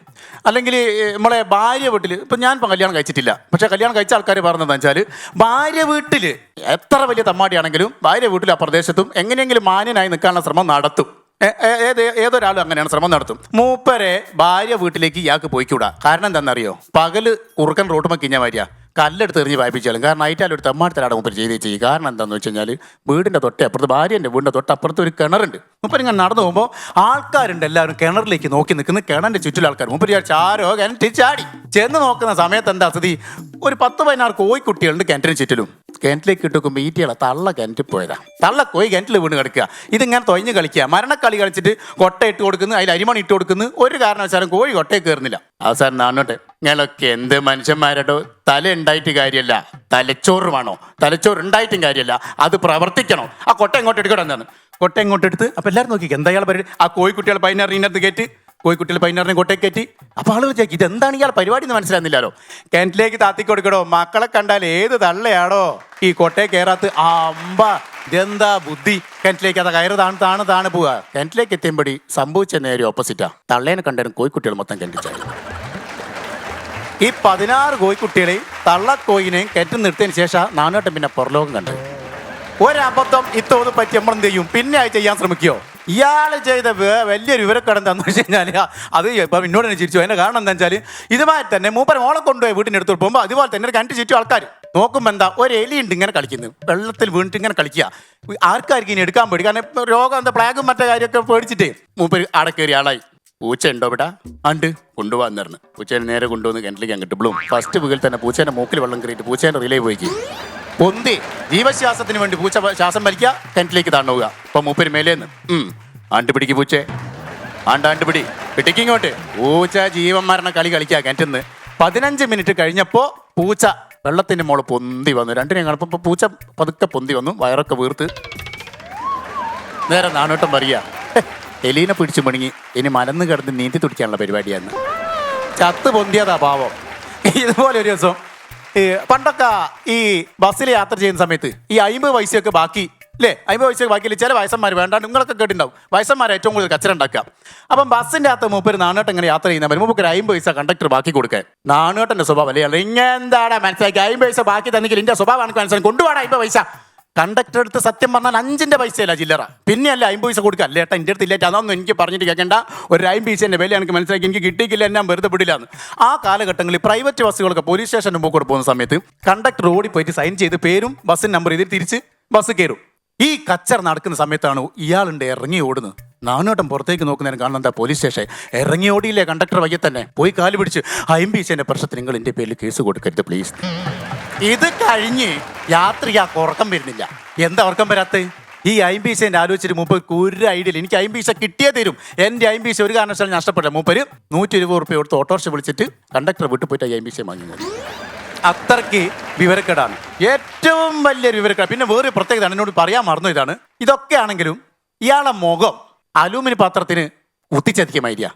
അല്ലെങ്കിൽ നമ്മളെ ഭാര്യ വീട്ടിൽ, ഇപ്പം ഞാൻ കല്യാണം കഴിച്ചിട്ടില്ല, പക്ഷേ കല്യാണം കഴിച്ച ആൾക്കാർ പറഞ്ഞതെന്ന് വെച്ചാൽ ഭാര്യ വീട്ടിൽ എത്ര വലിയ തമ്മാടിയാണെങ്കിലും ഭാര്യ വീട്ടിൽ ആ പ്രദേശത്തും എങ്ങനെയെങ്കിലും മാന്യനായി നിൽക്കാനുള്ള ശ്രമം നടത്തും. ഏതൊരാളും അങ്ങനെയാണ് ശ്രമം നടത്തും. മൂപ്പരെ ഭാര്യ വീട്ടിലേക്ക് ഇയാൾക്ക് പോയിക്കൂടാ. കാരണം എന്താണെന്നറിയോ? പകല് കുറുക്കൻ റോട്ടുമ്പോൾ കിഞ്ഞ മാരിയ കല്ലെടുത്ത് എറിഞ്ഞ് വായിപ്പിച്ചാലും. കാരണം ആയിട്ടാലും ഒരു തമ്മാടത്തിലാണ് മൂപ്പര് ചെയ്യും. കാരണം എന്താണെന്ന് വെച്ച് കഴിഞ്ഞാൽ വീടിൻ്റെ തൊട്ടപ്പുറത്ത്, ഭാര്യൻ്റെ വീടിൻ്റെ തൊട്ടപ്പുറത്ത് ഒരു കിണറുണ്ട്. മൂപ്പരിങ്ങനെ നടന്നു പോകുമ്പോൾ ആൾക്കാരുണ്ട്, എല്ലാവരും കിണറിലേക്ക് നോക്കി നിൽക്കുന്ന. കിണറിൻ്റെ ചുറ്റിലും ആൾക്കാർ. മൂപ്പര് ചാരോ കിണറ്റിൽ ചാടി ചെന്ന് നോക്കുന്ന സമയത്ത് എന്താ സ്ഥിതി? ഒരു 10-16 കോഴിക്കുട്ടികളുണ്ട് കിണറ്റിന് ചുറ്റിലും. കിണറ്റിലേക്ക് ഇട്ട് നോക്കുമ്പോൾ ഈറ്റികളെ തള്ള കിണറ്റിൽ പോയതാ. തള്ള കോഴി കിണറ്റിൽ വീണ് കിടക്കുക. ഇതിങ്ങനെ തൊഴിഞ്ഞ് കളിക്കുക, മരണക്കളി കളിച്ചിട്ട് കൊട്ട ഇട്ട് കൊടുക്കുന്നു, അതിൽ അരിമണി ഇട്ട് കൊടുക്കുന്നു. ഒരു കാരണവശാലും കോഴി കൊട്ടയെ കയറുന്നില്ല. അവസാനം നാണോട്ടെ, ഞങ്ങളൊക്കെ എന്ത് മനുഷ്യന്മാരോ. തല ഉണ്ടായിട്ട് കാര്യമല്ല, തലച്ചോറ് വേണോ? തലച്ചോറ് ഉണ്ടായിട്ടും കാര്യമല്ല, അത് പ്രവർത്തിക്കണോ? ആ കൊട്ട ഇങ്ങോട്ട് എടുക്കണം എന്നാണ്. കൊട്ട ഇങ്ങോട്ട് എടുത്ത് അപ്പോൾ എല്ലാവരും നോക്കി എന്താ ഇയാൾ പരിപാടി? ആ കോഴിക്കുട്ടികൾ 16 കയറ്റി, കോഴിക്കുട്ടികൾ 16 കൊട്ടയെ കയറ്റി. അപ്പോൾ ആൾ വെച്ചേക്ക് ഇതെന്താണ് ഇയാൾ പരിപാടി എന്ന് മനസ്സിലാകുന്നില്ലല്ലോ. കിണറ്റിലേക്ക് താത്തി കൊടുക്കണോ? മക്കളെ കണ്ടാൽ ഏത് തള്ളയാണോ ഈ കൊട്ടയെ കയറാത്ത? അമ്പ ഇതെന്താ ബുദ്ധി? കിണറ്റിലേക്ക് അത് കയറ് താണ് പോവുക. കിണറ്റിലേക്ക് എത്തിയപടി സംഭവിച്ച നേരെ ഓപ്പോസിറ്റാ. തള്ളേനെ കണ്ടാലും കോഴിക്കുട്ടികൾ മൊത്തം കിണറ്റിച്ചായി. ഈ 16 കോഴിക്കുട്ടികളെയും തള്ളക്കോയിനെയും കയറ്റി നിർത്തിയതിന് ശേഷം നാണുവേട്ടൻ പിന്നെ പുറലോകം കണ്ടത്. ഒരബദ്ധം ഇത്തോന്ന് പറ്റി നമ്മൾ എന്ത് ചെയ്യും? പിന്നെ അത് ചെയ്യാൻ ശ്രമിക്കുകയോ? ഇയാൾ ചെയ്ത വലിയൊരു വിവരക്കടം എന്താണെന്ന് വെച്ച് കഴിഞ്ഞാൽ അത് ഇപ്പം എന്നോട് തന്നെ ചിരിച്ചു. അതിൻ്റെ കാരണം എന്താ വെച്ചാൽ ഇതുമാതിരി തന്നെ മൂപ്പർ മോളെ കൊണ്ടുപോയി വീട്ടിൻ്റെ അടുത്ത് പോകുമ്പോൾ അതുപോലെ തന്നെ കിണറ്റ് ചുറ്റും ആൾക്കാർ നോക്കുമ്പോൾ എന്താ ഒരു എലിയുണ്ട് ഇങ്ങനെ കളിക്കുന്നത്, വെള്ളത്തിൽ വീണിട്ട് ഇങ്ങനെ കളിക്കുക. ആർക്കാർക്ക് ഇനി എടുക്കാൻ പേടി, കാരണം രോഗം എന്താ പ്ലാഗും മറ്റേ കാര്യമൊക്കെ പേടിച്ചിട്ട് മൂപ്പർ ആടെ കയറി ആളായി. പൂച്ച ഉണ്ടോ ഇവിടെ? ആണ്ട് കൊണ്ടുപോകാൻ നേർന്ന് പൂച്ചേനെ നേരെ കൊണ്ടുവന്ന് കിണറ്റിലേക്ക് കിട്ടുമ്പോഴും ഫസ്റ്റ് വീട്ടിൽ തന്നെ പൂച്ചേൻ്റെ മൂക്കിൽ വെള്ളം കയറിയിട്ട് പൂച്ചേൻ്റെ റിലേ പോയിക്ക് പൊന്തി ജീവശ്വാസത്തിന് വേണ്ടി പൂച്ച ശ്വാസം വലിക്കുക, കിണറ്റിലേക്ക് താണുക. അപ്പൊ മൂപ്പര് മേലേന്ന് ആണ്ടുപിടിക്ക് പൂച്ചേ, ആണ്ടുപിടി പിടിക്കിങ്ങോട്ട്. പൂച്ച ജീവൻ മരണ കളി കളിക്കുക കിണറ്റിന്ന്. 15 മിനിറ്റ് കഴിഞ്ഞപ്പോൾ പൂച്ച വെള്ളത്തിന്റെ മോള് പൊന്തി വന്നു. രണ്ടിനെയും കാണുമ്പോൾ പൂച്ച പതുക്കെ പൊന്തി വന്നു, വയറൊക്കെ വീർത്ത്. നേരെ നാണോട്ടം പറയുക, എലീനെ പിടിച്ചു മണിങ്ങി, ഇനി മലന്ന് കിടന്ന് നീന്തി തുടിക്കാനുള്ള പരിപാടിയാണ്. ചത്ത് പൊന്തിയതാ പാവം. ഇതുപോലെ ഒരു ദിവസം പണ്ടൊക്കെ ഈ ബസ്സിൽ യാത്ര ചെയ്യുന്ന സമയത്ത് ഈ 50 പൈസയൊക്കെ ബാക്കി അല്ലേ? 50 പൈസ ബാക്കിയില്ല. ചില വയസ്സന്മാർ വേണ്ട, നിങ്ങളൊക്കെ കേട്ടിട്ടുണ്ടാവും, വയസ്സന്മാർ ഏറ്റവും കൂടുതൽ കച്ചറ ഉണ്ടാക്കുക. അപ്പം ബസ്സിൻ്റെ അകത്ത് മൂപ്പര് നാണേട്ടൻ ഇങ്ങനെ യാത്ര ചെയ്യുന്ന മൂപ്പര് 50 പൈസ കണ്ടക്ടർ ബാക്കി കൊടുക്കാൻ. നാണേട്ടൻ്റെ സ്വഭാവം അല്ലേ, ഇങ്ങെന്താടാ മനസ്സിലാക്കി 50 പൈസ ബാക്കി തന്നെങ്കിൽ എൻ്റെ സ്വഭാവമാണ് മനസ്സിലാക്കി കൊണ്ടുപോടാ 50 പൈസ. കണ്ടക്ടർ അടുത്ത് സത്യം പറഞ്ഞാൽ 5 പൈസയല്ല ചില്ലറ, പിന്നെയല്ല 50 പൈസ കൊടുക്കുക. അല്ലേ ഏട്ടാ, എൻ്റെ അടുത്ത് ഇല്ലേറ്റ് അതൊന്നും എനിക്ക് പറഞ്ഞിട്ട് കേൾക്കേണ്ട, ഒരു 50 പൈസേൻ്റെ വില എനിക്ക് മനസ്സിലാക്കി, എനിക്ക് കിട്ടിയില്ല, ഞാൻ വെറുതെ വിടില്ലാന്ന്. ആ കാലഘട്ടങ്ങളിൽ പ്രൈവറ്റ് ബസ്സുകളൊക്കെ പോലീസ് സ്റ്റേഷന് മുമ്പ് കൂടെ പോകുന്ന സമയത്ത് കണ്ടക്ടർ ഓടി പോയിട്ട് സൈൻ ചെയ്ത് പേരും ബസ്സിന് നമ്പർ ഇതിൽ തിരിച്ച് ബസ് കയറും. ഈ കച്ചർ നടക്കുന്ന സമയത്താണ് ഇയാളുണ്ട് ഇറങ്ങി ഓടുന്നത്. നാനോട്ടം പുറത്തേക്ക് നോക്കുന്നതിന് കാണുന്ന എന്താ പോലീസ് സ്റ്റേഷൻ. ഇറങ്ങി ഓടിയില്ലേ കണ്ടക്ടർ വയ്യ തന്നെ, പോയി കാല് പിടിച്ച് 50 പൈസേൻ്റെ പ്രശ്നത്തിന് നിങ്ങൾ എൻ്റെ പേരിൽ കേസ് കൊടുക്കരുത് പ്ലീസ്. ഇത് കഴിഞ്ഞ് യാത്രയ്ക്ക് ഉറക്കം വരുന്നില്ല. എന്താ ഉറക്കം വരാത്ത? ഈ 50 പൈസേൻ്റെ ആലോചിച്ചിട്ട് മൂപ്പർക്ക് ഒരു ഐഡിയ, എനിക്ക് 50 പൈസ കിട്ടിയേ തരും, എൻ്റെ 50 പൈസ ഒരു കാരണവശാലും നഷ്ടപ്പെടില്ല. മൂപ്പര് 120 റുപ്യ കൊടുത്ത് ഓട്ടോറിക്ഷ വിളിച്ചിട്ട് കണ്ടക്ടർ വിട്ടു പോയിട്ട് 50 പൈസ വാങ്ങുന്നത്. അത്രയ്ക്ക് വിവരക്കേടാണ്, ഏറ്റവും വലിയൊരു വിവരക്കേട്. പിന്നെ വേറെ പ്രത്യേകത എന്നോട് പറയാൻ മറന്നു, ഇതാണ്. ഇതൊക്കെ ആണെങ്കിലും ഇയാളെ മുഖം അലൂമിനിയം പാത്രത്തിന് കുത്തിച്ചതിക്കുമായിരിക്കുക.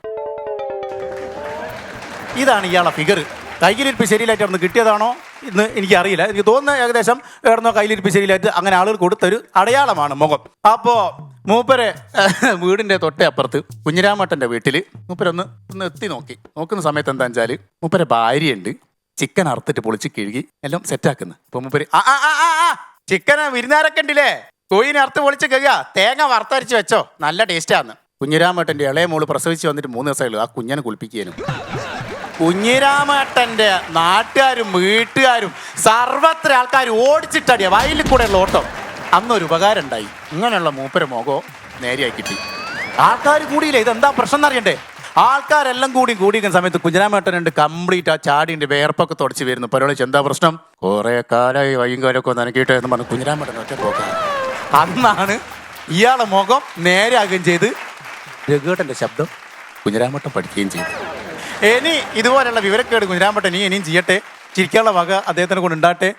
ഇതാണ് ഇയാളെ ഫിഗർ. കയ്യിലിരിപ്പ് ശരിയിലായിട്ട് അവിടുന്ന് കിട്ടിയതാണോ ഇന്ന് എനിക്കറിയില്ല. എനിക്ക് തോന്നുന്നത് ഏകദേശം എവിടുന്നോ കയ്യിലിരിപ്പ് ശരിയിലായിട്ട് അങ്ങനെ ആളുകൾ കൊടുത്തൊരു അടയാളമാണ് മുഖം. അപ്പോൾ മൂപ്പരെ വീടിൻ്റെ തൊട്ടേ അപ്പുറത്ത് കുഞ്ഞിരാമേട്ടൻ്റെ വീട്ടിൽ മൂപ്പരൊന്ന് എത്തി നോക്കുന്ന സമയത്ത് എന്താ വെച്ചാൽ മൂപ്പരെ ഭാര്യയുണ്ട്. ചിക്കൻ അറുത്തിട്ട് പൊളിച്ച് കിഴുകി എല്ലാം സെറ്റാക്കുന്നു. അപ്പോൾ മൂപ്പര് ചിക്കൻ വിരുന്നാരൊക്കെ ഉണ്ടില്ലേ, കോയിനെ അറുത്ത് പൊളിച്ച് കഴിയുക, തേങ്ങ വറുത്തരച്ച് വെച്ചോ, നല്ല ടേസ്റ്റാന്ന്. കുഞ്ഞിരാമേട്ടൻ്റെ ഇളയ മോള് പ്രസവിച്ച് വന്നിട്ട് 3 ദിവസമായുള്ളൂ. ആ കുഞ്ഞനെ കുളിപ്പിക്കാനും കുഞ്ഞിരാമേട്ടൻ്റെ നാട്ടുകാരും വീട്ടുകാരും സർവത്ര ആൾക്കാർ ഓടിച്ചിട്ടടിയ വയലിൽ കൂടെയുള്ള ഓട്ടം. അന്നൊരു ഉപകാരം ഉണ്ടായി, ഇങ്ങനെയുള്ള മൂപ്പര മുഖം നേരെയായി കിട്ടി. ആൾക്കാർ കൂടിയില്ലേ, ഇതെന്താ പ്രശ്നം എന്നറിയണ്ടേ? ആൾക്കാരെല്ലാം കൂടിക്കുന്ന സമയത്ത് കുഞ്ഞിരാമേട്ടനുണ്ട് കംപ്ലീറ്റ് ആ ചാടിൻ്റെ വേർപ്പൊക്കെ തുടച്ച് വരുന്നു. പരോളിച്ച് എന്താ പ്രശ്നം? കുറെ കാലമായി വൈകുന്നേരമൊക്കെ നനക്കിയിട്ട് എന്ന് പറഞ്ഞ് കുഞ്ഞിരാമേട്ടൻ ഒറ്റ പോകാൻ. അന്നാണ് ഇയാളെ മുഖം നേരെയാകുകയും ചെയ്ത് രഘുവേട്ടൻ്റെ ശബ്ദം കുഞ്ഞിരാമേട്ടൻ പഠിക്കുകയും ചെയ്തു. ഇനി ഇതുപോലെയുള്ള വിവരക്കേട് കുഞ്ഞിരാമേട്ടൻ ഇനിയും ചെയ്യട്ടെ, ചിരിക്കാനുള്ള വക അദ്ദേഹത്തിനെ കൊണ്ട് ഉണ്ടാട്ടെ.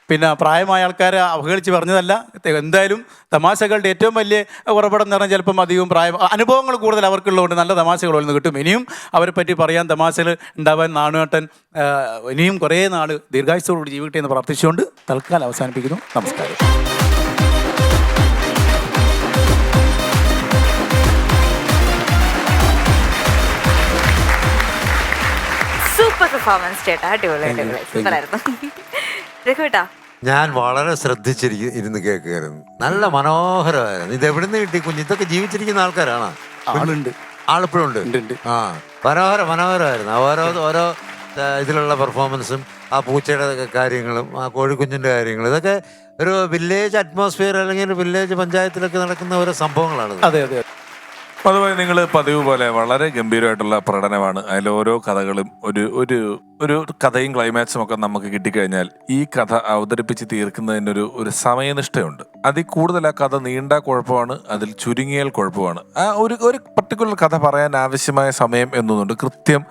പിന്നെ പ്രായമായ ആൾക്കാരെ അവഹേളിച്ച് പറഞ്ഞതല്ല. എന്തായാലും തമാശകളുടെ ഏറ്റവും വലിയ ഉറവിടം എന്ന് പറഞ്ഞാൽ ചിലപ്പം അധികവും അനുഭവങ്ങൾ കൂടുതൽ അവർക്കുള്ളതുകൊണ്ട് നല്ല തമാശകൾ ഒന്ന് കിട്ടും. ഇനിയും അവരെ പറ്റി പറയാൻ, തമാശകൾ ഉണ്ടാവാൻ നാണുവേട്ടൻ ഇനിയും കുറേ നാൾ ദീർഘായുസ്സോടുകൂടി ജീവിക്കട്ടെ എന്ന് പ്രാർത്ഥിച്ചുകൊണ്ട് തൽക്കാലം അവസാനിപ്പിക്കുന്നു. നമസ്കാരം. സൂപ്പർ പെർഫോമൻസ് ചേട്ടാ, അടിപൊളിയായിട്ട് സൂപ്പറായിരുന്നു. രഘുവേട്ടാ, ഞാൻ വളരെ ഇരുന്ന് കേൾക്കുകയായിരുന്നു. നല്ല മനോഹരമായിരുന്നു. ഇത് എവിടെ നിന്ന് കിട്ടി കുഞ്ഞ്? ഇതൊക്കെ ജീവിച്ചിരിക്കുന്ന ആൾക്കാരാണ്. ആളുണ്ട്, ആളിപ്പോഴും ഉണ്ട്. ആ, മനോഹരമായിരുന്നു. ഓരോ ഇതിലുള്ള പെർഫോമൻസും ആ പൂച്ചയുടെ കാര്യങ്ങളും ആ കോഴിക്കുഞ്ഞിൻ്റെ കാര്യങ്ങളും ഇതൊക്കെ ഒരു വില്ലേജ് അറ്റ്മോസ്ഫിയർ അല്ലെങ്കിൽ ഒരു വില്ലേജ് പഞ്ചായത്തിലൊക്കെ നടക്കുന്ന ഓരോ സംഭവങ്ങളാണ്. അതെ അതെ. അതുപോലെ നിങ്ങൾ പതിവ് പോലെ വളരെ ഗംഭീരമായിട്ടുള്ള പ്രകടനമാണ്. അതിൽ ഓരോ കഥകളും ഒരു കഥയും ക്ലൈമാക്സും ഒക്കെ നമുക്ക് കിട്ടിക്കഴിഞ്ഞാൽ ഈ കഥ അവതരിപ്പിച്ച് തീർക്കുന്നതിനൊരു സമയനിഷ്ഠയുണ്ട്. അതിൽ കൂടുതൽ ആ കഥ നീണ്ട കുഴപ്പമാണ്, അതിൽ ചുരുങ്ങിയാൽ കുഴപ്പമാണ്. ആ ഒരു പർട്ടിക്കുലർ കഥ പറയാൻ ആവശ്യമായ സമയം എന്നൊന്നുണ്ട്. കൃത്യം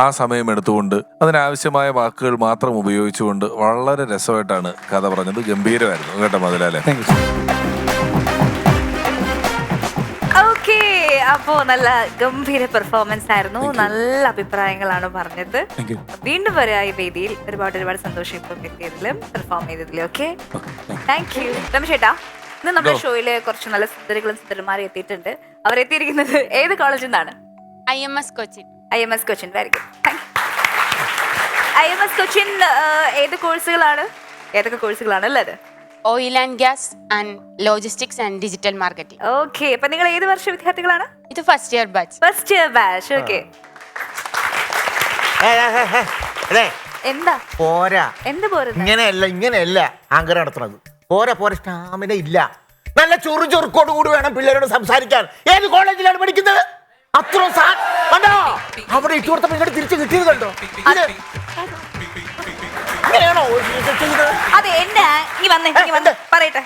ആ സമയം എടുത്തുകൊണ്ട് അതിനാവശ്യമായ വാക്കുകൾ മാത്രം ഉപയോഗിച്ചുകൊണ്ട് വളരെ രസമായിട്ടാണ് കഥ പറഞ്ഞത്. ഗംഭീരമായിരുന്നു കേട്ടോ മുതലാലേ. ഓക്കെ, അപ്പോ നല്ല ഗംഭീര പെർഫോമൻസ് ആയിരുന്നു. നല്ല അഭിപ്രായങ്ങളാണ് പറഞ്ഞത്. വീണ്ടും വരാ ഈ വേദിയിൽ. ഒരുപാട് സന്തോഷം ഇപ്പം എത്തിയതിലും പെർഫോം ചെയ്തതിലും. Okay, thank you. രമേശേട്ടാ, ഇന്ന് നമ്മുടെ ഷോയില് കുറച്ച് നല്ല സുന്ദരികളും സുന്ദരന്മാരും എത്തിയിട്ടുണ്ട്. അവരെത്തിയിരിക്കുന്നത് ഏത് കോളേജിൽ നിന്നാണ്? IMS Cochin. IMS Cochin. Very good, thank you. IMS Cochin ഏത് കോഴ്സുകളാണ്, ഏതൊക്കെ കോഴ്സുകളാണ് ഉള്ളത്? Oil and gas and logistics and digital marketing. Okay, അപ്പൊ നിങ്ങൾ ഏത് വർഷ വിദ്യാർത്ഥികളാണ്? ഇത് first year batch. First year batch. Okay, എന്താ പോരാ, എന്ത് പോരുന്നത്? ഇങ്ങനെയല്ല ആങ്കർ നടത്തുന്നത്. പോരാ, സ്റ്റാമിന ഇല്ല. നല്ല ചൊറുക്കോട് കൂടി വേണം പിള്ളേരോട് സംസാരിക്കാൻ. ഏത് കോളേജിലാണ് പഠിക്കുന്നത്? അത്ര കണ്ടോ അവിടെ ഇട്ട് കൊടുത്തപ്പോ ഇങ്ങോട്ട് തിരിച്ചു കിട്ടിയത് കണ്ടോ? ഇങ്ങനെയാണോ അതെ, എന്റെ പറയട്ടെ,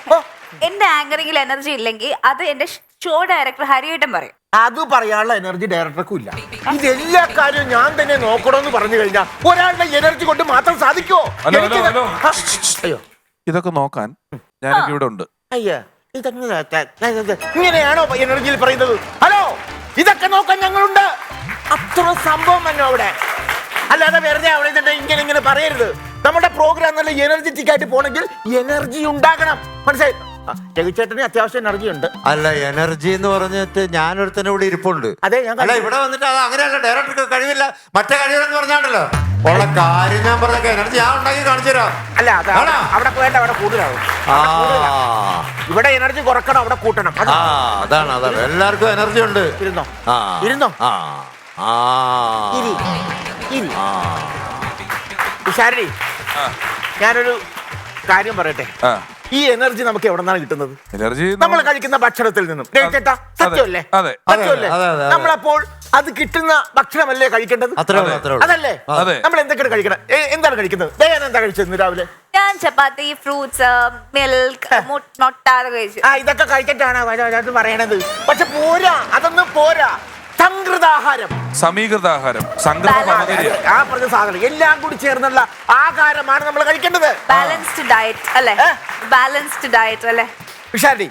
എന്റെ ആങ്കറിംഗിൽ എനർജി ഇല്ലെങ്കിൽ അത് എന്റെ ഷോ ഡയറക്ടർ ഹരിയേട്ടൻ പറയും. അത് പറയാനുള്ള എനർജി ഡയറക്ടർക്കും ഇല്ല. ഇതെല്ലാ കാര്യവും ഞാൻ തന്നെ നോക്കണമെന്ന് പറഞ്ഞു കഴിഞ്ഞാൽ ഒരാളുടെ എനർജി കൊണ്ട് മാത്രം സാധിക്കുമോ? അയ്യോ, ഇതൊക്കെ നോക്കാൻ ഞാനൊക്കെ ഇവിടെ ഉണ്ട്. അയ്യാ, ഇങ്ങനെയാണോ എനർജിയിൽ പറയുന്നത്? ഹലോ, ഇതൊക്കെ നോക്കാൻ ഞങ്ങളുണ്ട്. അത്ര സംഭവം തന്നെ അവിടെ. അല്ലാതെ വെറുതെ അവിടെ ഇങ്ങനെ പറയരുത്. നമ്മുടെ പ്രോഗ്രാം നല്ല എനർജറ്റിക് ആയിട്ട് പോണെങ്കിൽ എനർജി ഉണ്ടാകണം. മനസ്സിലായി? രഘുചേട്ടന് അത്യാവശ്യം എനർജി ഉണ്ട്. അല്ല എനർജി എന്ന് പറഞ്ഞിട്ട് ഞാനൊരുത്തന്നെ ഇവിടെ ഇരിപ്പുണ്ട്. അതെ, ഞാൻ അല്ല ഇവിടെ വന്നിട്ട് അത് അങ്ങനെയല്ല, ഡയറക്ടർക്ക് കഴിവില്ല മറ്റേ കഴിവില്ലെന്ന് പറഞ്ഞാണല്ലോ ഉള്ള കാര്യം ഞാൻ പറഞ്ഞ എനർജി ഞാൻ ഉണ്ടാക്കി കാണിച്ചു തരാം. അല്ല അത് അവിടെ പോയിട്ട് അവിടെ കൂടുതലാവും. ഇവിടെ എനർജി കുറക്കണം, അവിടെ കൂട്ടണം. അതാണ് എല്ലാവർക്കും എനർജി ഉണ്ട്. ഇരുന്നോ ആ ഇരുന്നോ ആ ആ ഇരി ഇരി. വിശാരി, ഞാനൊരു കാര്യം പറയട്ടെ. ഈ എനർജി നമുക്ക് എവിടെ നിന്നാണ് കിട്ടുന്നത്? എനർജി നമ്മൾ കഴിക്കുന്ന ഭക്ഷണത്തിൽ നിന്നും. ചേട്ടാ, സത്യമല്ലേ? അതെ. സത്യമല്ലേ? നമ്മളപ്പോൾ അത് കിട്ടുന്ന ഭക്ഷണമല്ലേ കഴിക്കേണ്ടത്? അതല്ലേ നമ്മൾ എന്തൊക്കെയാണ് കഴിക്കണം? എന്താണ് കഴിക്കുന്നത്? ഞാൻ എന്താ കഴിച്ചത് രാവിലെ? ഞാൻ ചപ്പാത്തി, ഫ്രൂട്ട്സ്, മിൽക്ക്, മുട്ട കഴിച്ചു. ഇതൊക്കെ കഴിച്ചിട്ടാണ് പറയണത്. പക്ഷെ പോരാ, അതൊന്നും പോരാ. സംകൃതാഹാരം, സമീകൃതാഹാരം, ആ പറഞ്ഞ സാധനം എല്ലാം കൂടി ചേർന്നുള്ള ആഹാരമാണ് നമ്മൾ കഴിക്കേണ്ടത്. ബാലൻസ്ഡ് ഡയറ്റ് അല്ലേ? ബാലൻസ്ഡ് ഡയറ്റ് അല്ലേ? വിശാലി,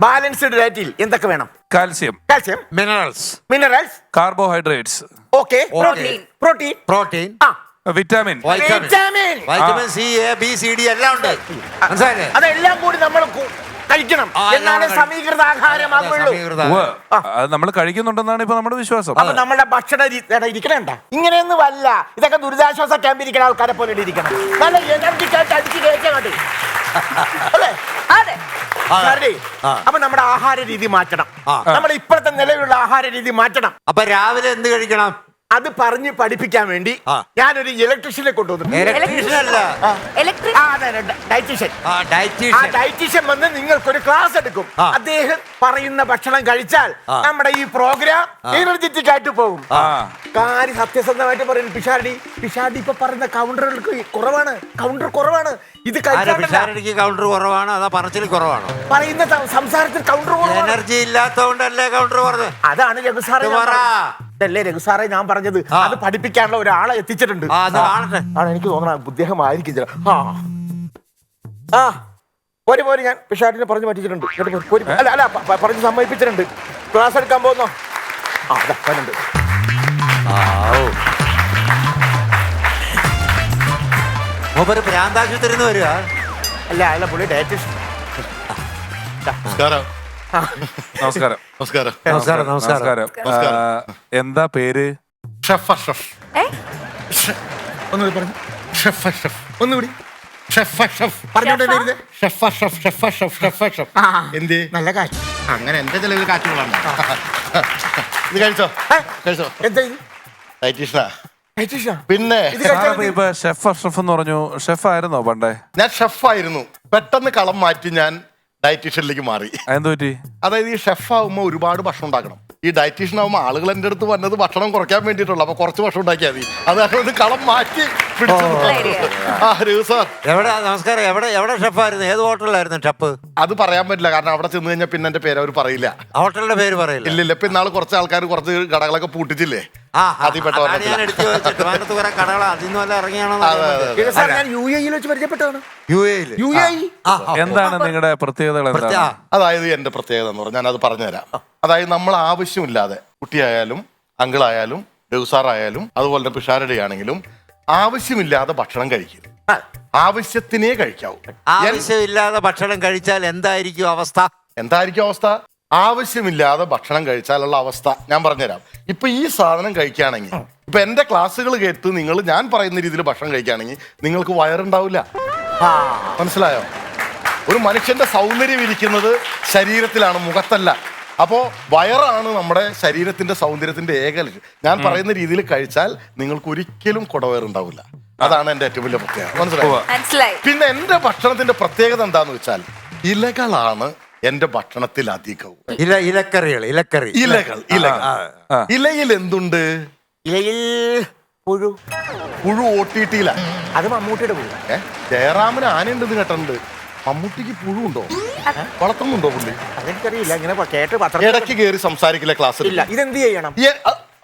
ബാലൻസ്ഡ് ഡയറ്റിൽ എന്തൊക്കെ വേണം? Calcium, minerals, carbohydrates, okay, protein, vitamin, vitamin C, A, B, C, D എല്ലാം ഉണ്ട്. മനസ്സിലായില്ലേ? അതെല്ലാം കൂടി നമ്മൾ കഴിക്കണം. എന്നാണ് സമീകൃത ആഹാരമാകുള്ളൂ. അത് നമ്മൾ കഴിക്കുന്നുണ്ടെന്നാണ് ഇപ്പൊ നമ്മുടെ വിശ്വാസം. അപ്പൊ നമ്മുടെ ഭക്ഷണ ഇരിക്കണണ്ട ഇങ്ങനെയൊന്നും അല്ല. ഇതൊക്കെ ദുരിതാശ്വാസ ക്യാമ്പിൽ ഇരിക്കുന്ന ആൾക്കാരെ പോലെ ഇരിക്കണം. നല്ല എനർജിക്കായിട്ട് അടിച്ച് കയറ്റാൻ കണ്ടു അല്ലേ? അതെ. അപ്പൊ നമ്മുടെ ആഹാര രീതി മാറ്റണം. നമ്മുടെ ഇപ്പോഴത്തെ നിലവിലുള്ള ആഹാര രീതി മാറ്റണം. അപ്പൊ രാവിലെ എന്ത് കഴിക്കണം? അത് പറഞ്ഞ് പഠിപ്പിക്കാൻ വേണ്ടി ഞാനൊരു ഇലക്ട്രീഷ്യനെ കൊണ്ടുവന്നു. ഡയറ്റീഷ്യൻ വന്ന് നിങ്ങൾക്കൊരു ക്ലാസ് എടുക്കും. അദ്ദേഹം പറയുന്ന ഭക്ഷണം കഴിച്ചാൽ നമ്മുടെ ഈ പ്രോഗ്രാം എനർജറ്റിക് ആയിട്ട് പോകും. കാര്യം സത്യസന്ധമായിട്ട് പറയുന്നു. പിഷാടി ഇപ്പൊ പറയുന്ന കൗണ്ടറുകൾക്ക് കുറവാണ്. ഇത് കൗണ്ടർ കുറവാണ്, അതാ പറച്ചിൽ കുറവാണ്. പറയുന്ന സംസാരത്തിൽ കൗണ്ടർ എനർജി ഇല്ലാത്തതുകൊണ്ടല്ലേ കൗണ്ടർ പറഞ്ഞത്? അതാണ് രഘു സാറേ ഞാൻ പറഞ്ഞത്. അത് പഠിപ്പിക്കാനുള്ള ഒരാളെ എത്തിച്ചിട്ടുണ്ട്. എനിക്ക് തോന്നണ ബുദ്ധിഹമായിരിക്കും. പോരെ ഞാൻ പിഷാട്ടിനെ പറഞ്ഞു പറ്റിച്ചിട്ടുണ്ട്. അല്ല പറഞ്ഞ് സമ്മതിപ്പിച്ചിട്ടുണ്ട്. ക്ലാസ് എടുക്കാൻ പോകുന്നോ? അതെ. ഭ്രാന്താശുപത്രി വരിക? അല്ല പുള്ളി ഡയറ്റീഷ്യൻ. നമസ്കാരം. എന്താ പേര്? നല്ല കാറ്റ്. അങ്ങനെ എന്റെ ചിലവ് കാറ്റുകളാണ്. ഇത് കഴിച്ചോ? എന്താ പിന്നെ ഷെഫ് എന്ന് പറഞ്ഞു. ഷെഫ് ആയിരുന്നോ പണ്ടേ? ഞാൻ ഷെഫായിരുന്നു. പെട്ടെന്ന് കളം മാറ്റി ഞാൻ ഡയറ്റീഷ്യനിലേക്ക് മാറി. എന്ത് പറ്റി? അതായത് ഈ ഷെഫ് ആവുമ്പോൾ ഒരുപാട് ഭക്ഷണം ഉണ്ടാക്കണം. ഈ ഡയറ്റീഷ്യൻ ആവുമ്പോൾ ആളുകൾ എൻ്റെ അടുത്ത് വന്നത് ഭക്ഷണം കുറയ്ക്കാൻ വേണ്ടിയിട്ടുള്ള, അപ്പൊ കുറച്ച് ഭക്ഷണം ഉണ്ടാക്കിയാൽ മതി. അതായത് കളം മാറ്റി പിടിച്ചു. നമസ്കാരം. എവിടെ ഷെഫായിരുന്നു? ഏത് ഹോട്ടലിലായിരുന്നു ഷെഫ്? അത് പറയാൻ പറ്റില്ല, കാരണം അവിടെ ചെന്ന് കഴിഞ്ഞാൽ പിന്നെ എന്റെ പേര് അവർ പറയില്ല. ഹോട്ടലിന്റെ പേര് പറയില്ല? ഇല്ലില്ല. ഇപ്പൊ ഇന്നാള് കുറച്ച് ആൾക്കാർ കുറച്ച് കടകളൊക്കെ പൂട്ടിച്ചില്ലേ? എന്താണ് നിങ്ങളുടെ പ്രത്യേകതകൾ? അതായത് എന്റെ പ്രത്യേകത എന്ന് പറഞ്ഞാൽ ഞാനത് പറഞ്ഞുതരാം. അതായത് നമ്മൾ ആവശ്യമില്ലാതെ, കുട്ടിയായാലും അങ്കിളായാലും രഘുസാറായാലും അതുപോലെ തന്നെ പിഷാരടി ആണെങ്കിലും ആവശ്യമില്ലാതെ ഭക്ഷണം കഴിക്കും. ആവശ്യത്തിനേ കഴിക്കാവൂ. ആവശ്യമില്ലാതെ ഭക്ഷണം കഴിച്ചാൽ എന്തായിരിക്കും അവസ്ഥ? ആവശ്യമില്ലാതെ ഭക്ഷണം കഴിച്ചാലുള്ള അവസ്ഥ ഞാൻ പറഞ്ഞുതരാം. ഇപ്പൊ ഈ സാധനം കഴിക്കുകയാണെങ്കിൽ, ഇപ്പൊ എന്റെ ക്ലാസ്സുകൾ കേട്ട് നിങ്ങൾ ഞാൻ പറയുന്ന രീതിയിൽ ഭക്ഷണം കഴിക്കുകയാണെങ്കിൽ നിങ്ങൾക്ക് വയറുണ്ടാവില്ല. മനസ്സിലായോ? ഒരു മനുഷ്യന്റെ സൗന്ദര്യം ഇരിക്കുന്നത് ശരീരത്തിലാണ്, മുഖത്തല്ല. അപ്പോ വയറാണ് നമ്മുടെ ശരീരത്തിന്റെ സൗന്ദര്യത്തിന്റെ ഏക ലക്ഷ്യം. ഞാൻ പറയുന്ന രീതിയിൽ കഴിച്ചാൽ നിങ്ങൾക്ക് ഒരിക്കലും കുടവയറുണ്ടാവില്ല. അതാണ് എന്റെ ഏറ്റവും വലിയ പ്രത്യേകത. മനസ്സിലായി? പിന്നെ എന്റെ ഭക്ഷണത്തിന്റെ പ്രത്യേകത എന്താന്ന് വെച്ചാൽ ഇലകളാണ് എന്റെ ഭക്ഷണത്തിൽ അധികവും. ഇലയിൽ എന്തുണ്ട്? ഇലയിൽ പുഴു. ഓട്ടിയിട്ടില്ല. അത് മമ്മൂട്ടിയുടെ പുഴു. ജയറാമിന് ആനയുണ്ടെന്ന് കേട്ടിട്ടുണ്ട്. മമ്മൂട്ടിക്ക് പുഴു ഉണ്ടോ? വളർത്തുന്നുണ്ടോ പുള്ളി? അതെനിക്കറിയില്ല. ഇങ്ങനെ കേട്ട് ഇടയ്ക്ക് കയറി സംസാരിക്കില്ല ക്ലാസ്സിൽ. ഇല്ല. ഇതെന്ത് ചെയ്യണം?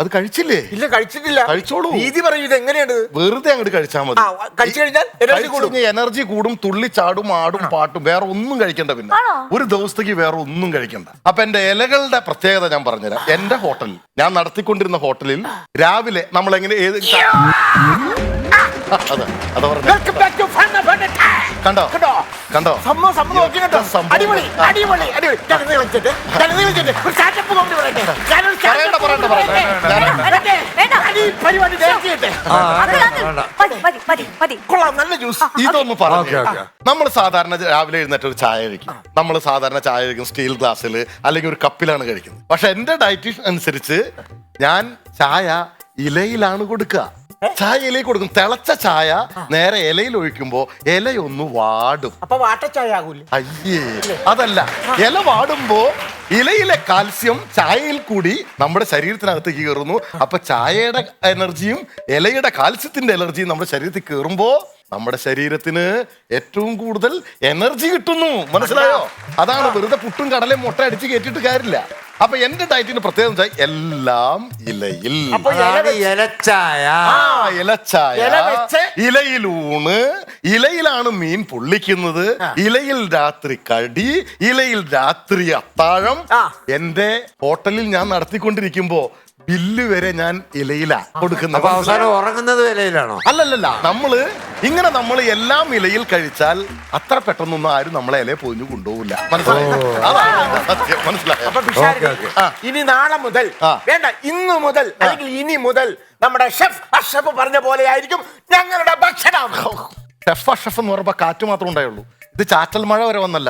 അത് കഴിച്ചില്ലേ? ഇല്ല, കഴിച്ചിട്ടില്ല. കഴിച്ചോളൂ. രീതി പറയൂ. ഇത് എങ്ങനെയാണ്? വെറുതെ അങ്ങോട്ട് കഴിച്ചാൽ മതി. കഴിച്ചു കഴിഞ്ഞാൽ എനർജി കൂടും. തുള്ളി ചാടും, ആടും, പാട്ടും. വേറെ ഒന്നും കഴിക്കണ്ട. പിന്നെ ഒരു ദിവസത്തേക്ക് വേറെ ഒന്നും കഴിക്കണ്ട. അപ്പൊ എന്റെ ഇലകളുടെ പ്രത്യേകത ഞാൻ പറഞ്ഞുതരാം. എന്റെ ഹോട്ടലിൽ, ഞാൻ നടത്തിക്കൊണ്ടിരുന്ന ഹോട്ടലിൽ രാവിലെ നമ്മൾ എങ്ങനെ കണ്ടോ കണ്ടോ സംഭവം നോക്കി കേട്ടോ. അടിപൊളി അടിപൊളി അടിപൊളി. കിടന്ന് കളിച്ചിട്ട് ഒരു സ്റ്റാർട്ടപ്പ് കോമഡി പറയട്ടെ. ഞാനൊരു startup comedy പറയട്ടെ. ഞാൻ ഈ പരിപാടി ഡയറക്റ്റ് ചെയ്യട്ടെ. കൊള്ളാം, നല്ല ജ്യൂസ്. ഇതൊന്ന് പറഞ്ഞു. നമ്മൾ സാധാരണ രാവിലെ എഴുന്നേറ്റ് ഒരു ചായ കഴിക്കും. നമ്മൾ സാധാരണ ചായ കഴിക്കും സ്റ്റീൽ ഗ്ലാസ്സിൽ അല്ലെങ്കിൽ ഒരു കപ്പിലാണ് കഴിക്കുന്നത്. പക്ഷെ എന്റെ ഡയറ്റ് അനുസരിച്ച് ഞാൻ ചായ ഇലയിലാണ് കൊടുക്കുക. ചായ ഇലയിൽ കൊടുക്കും. തിളച്ച ചായ നേരെ ഇലയിൽ ഒഴിക്കുമ്പോ ഇലയൊന്ന് വാടും. അപ്പൊ വാട്ടച്ചായ ആകൂല. അയ്യേ, അതല്ല. ഇല വാടുമ്പോ ഇലയിലെ കാൽസ്യം ചായയിൽ കൂടി നമ്മുടെ ശരീരത്തിനകത്ത് കയറുന്നു. അപ്പൊ ചായയുടെ എനർജിയും ഇലയുടെ കാൽസ്യത്തിന്റെ എനർജിയും നമ്മുടെ ശരീരത്തിൽ കയറുമ്പോ നമ്മുടെ ശരീരത്തിന് ഏറ്റവും കൂടുതൽ എനർജി കിട്ടുന്നു. മനസ്സിലായോ? അതാണ് വെറുതെ പുട്ടും കടലയും മുട്ട അടിച്ച് കയറ്റിട്ട് കാര്യമില്ല. അപ്പൊ എന്റെ ഡയറ്റിന് പ്രത്യേകം എല്ലാം ഇലയിൽ. ഇലച്ചായ, ഇലച്ചായ, ഇലയിലൂണ്, ഇലയിലാണ് മീൻ പൊള്ളിക്കുന്നത്, ഇലയിൽ രാത്രി കടി, ഇലയിൽ രാത്രി അത്താഴം. എന്റെ ഹോട്ടലിൽ ഞാൻ നടത്തിക്കൊണ്ടിരിക്കുമ്പോ ബില്ല് വരെ ഞാൻ ഇലയിലാ കൊടുക്കുന്നത്. അവസാനം ഉറങ്ങുന്നത് ഇലയിലാണോ? അല്ലല്ല, നമ്മൾ എല്ലാം ഇലയിൽ കഴിച്ചാൽ അത്ര പെട്ടെന്നൊന്നും ആരും നമ്മളെ ഇലയെ പൊതിഞ്ഞു കൊണ്ടുപോകില്ല. മനസ്സിലായോ? അതാണ് അതിന്റെ സത്യം. മനസ്സിലായോ? ഇനി നാളെ മുതൽ വേണ്ട, ഇന്ന് മുതൽ അല്ലെങ്കിൽ ഇനി മുതൽ നമ്മുടെ ഷെഫ് അഷ്റഫ് പറഞ്ഞ പോലെ ആയിരിക്കും ഞങ്ങളുടെ ഭക്ഷണം. ഷെഫ് അഷ്റഫ് എന്ന് പറയുമ്പോ കാറ്റ് മാത്രമേ ഉണ്ടായുള്ളൂ. ഇത് ചാറ്റൽ മഴ വരെ വന്നല്ല.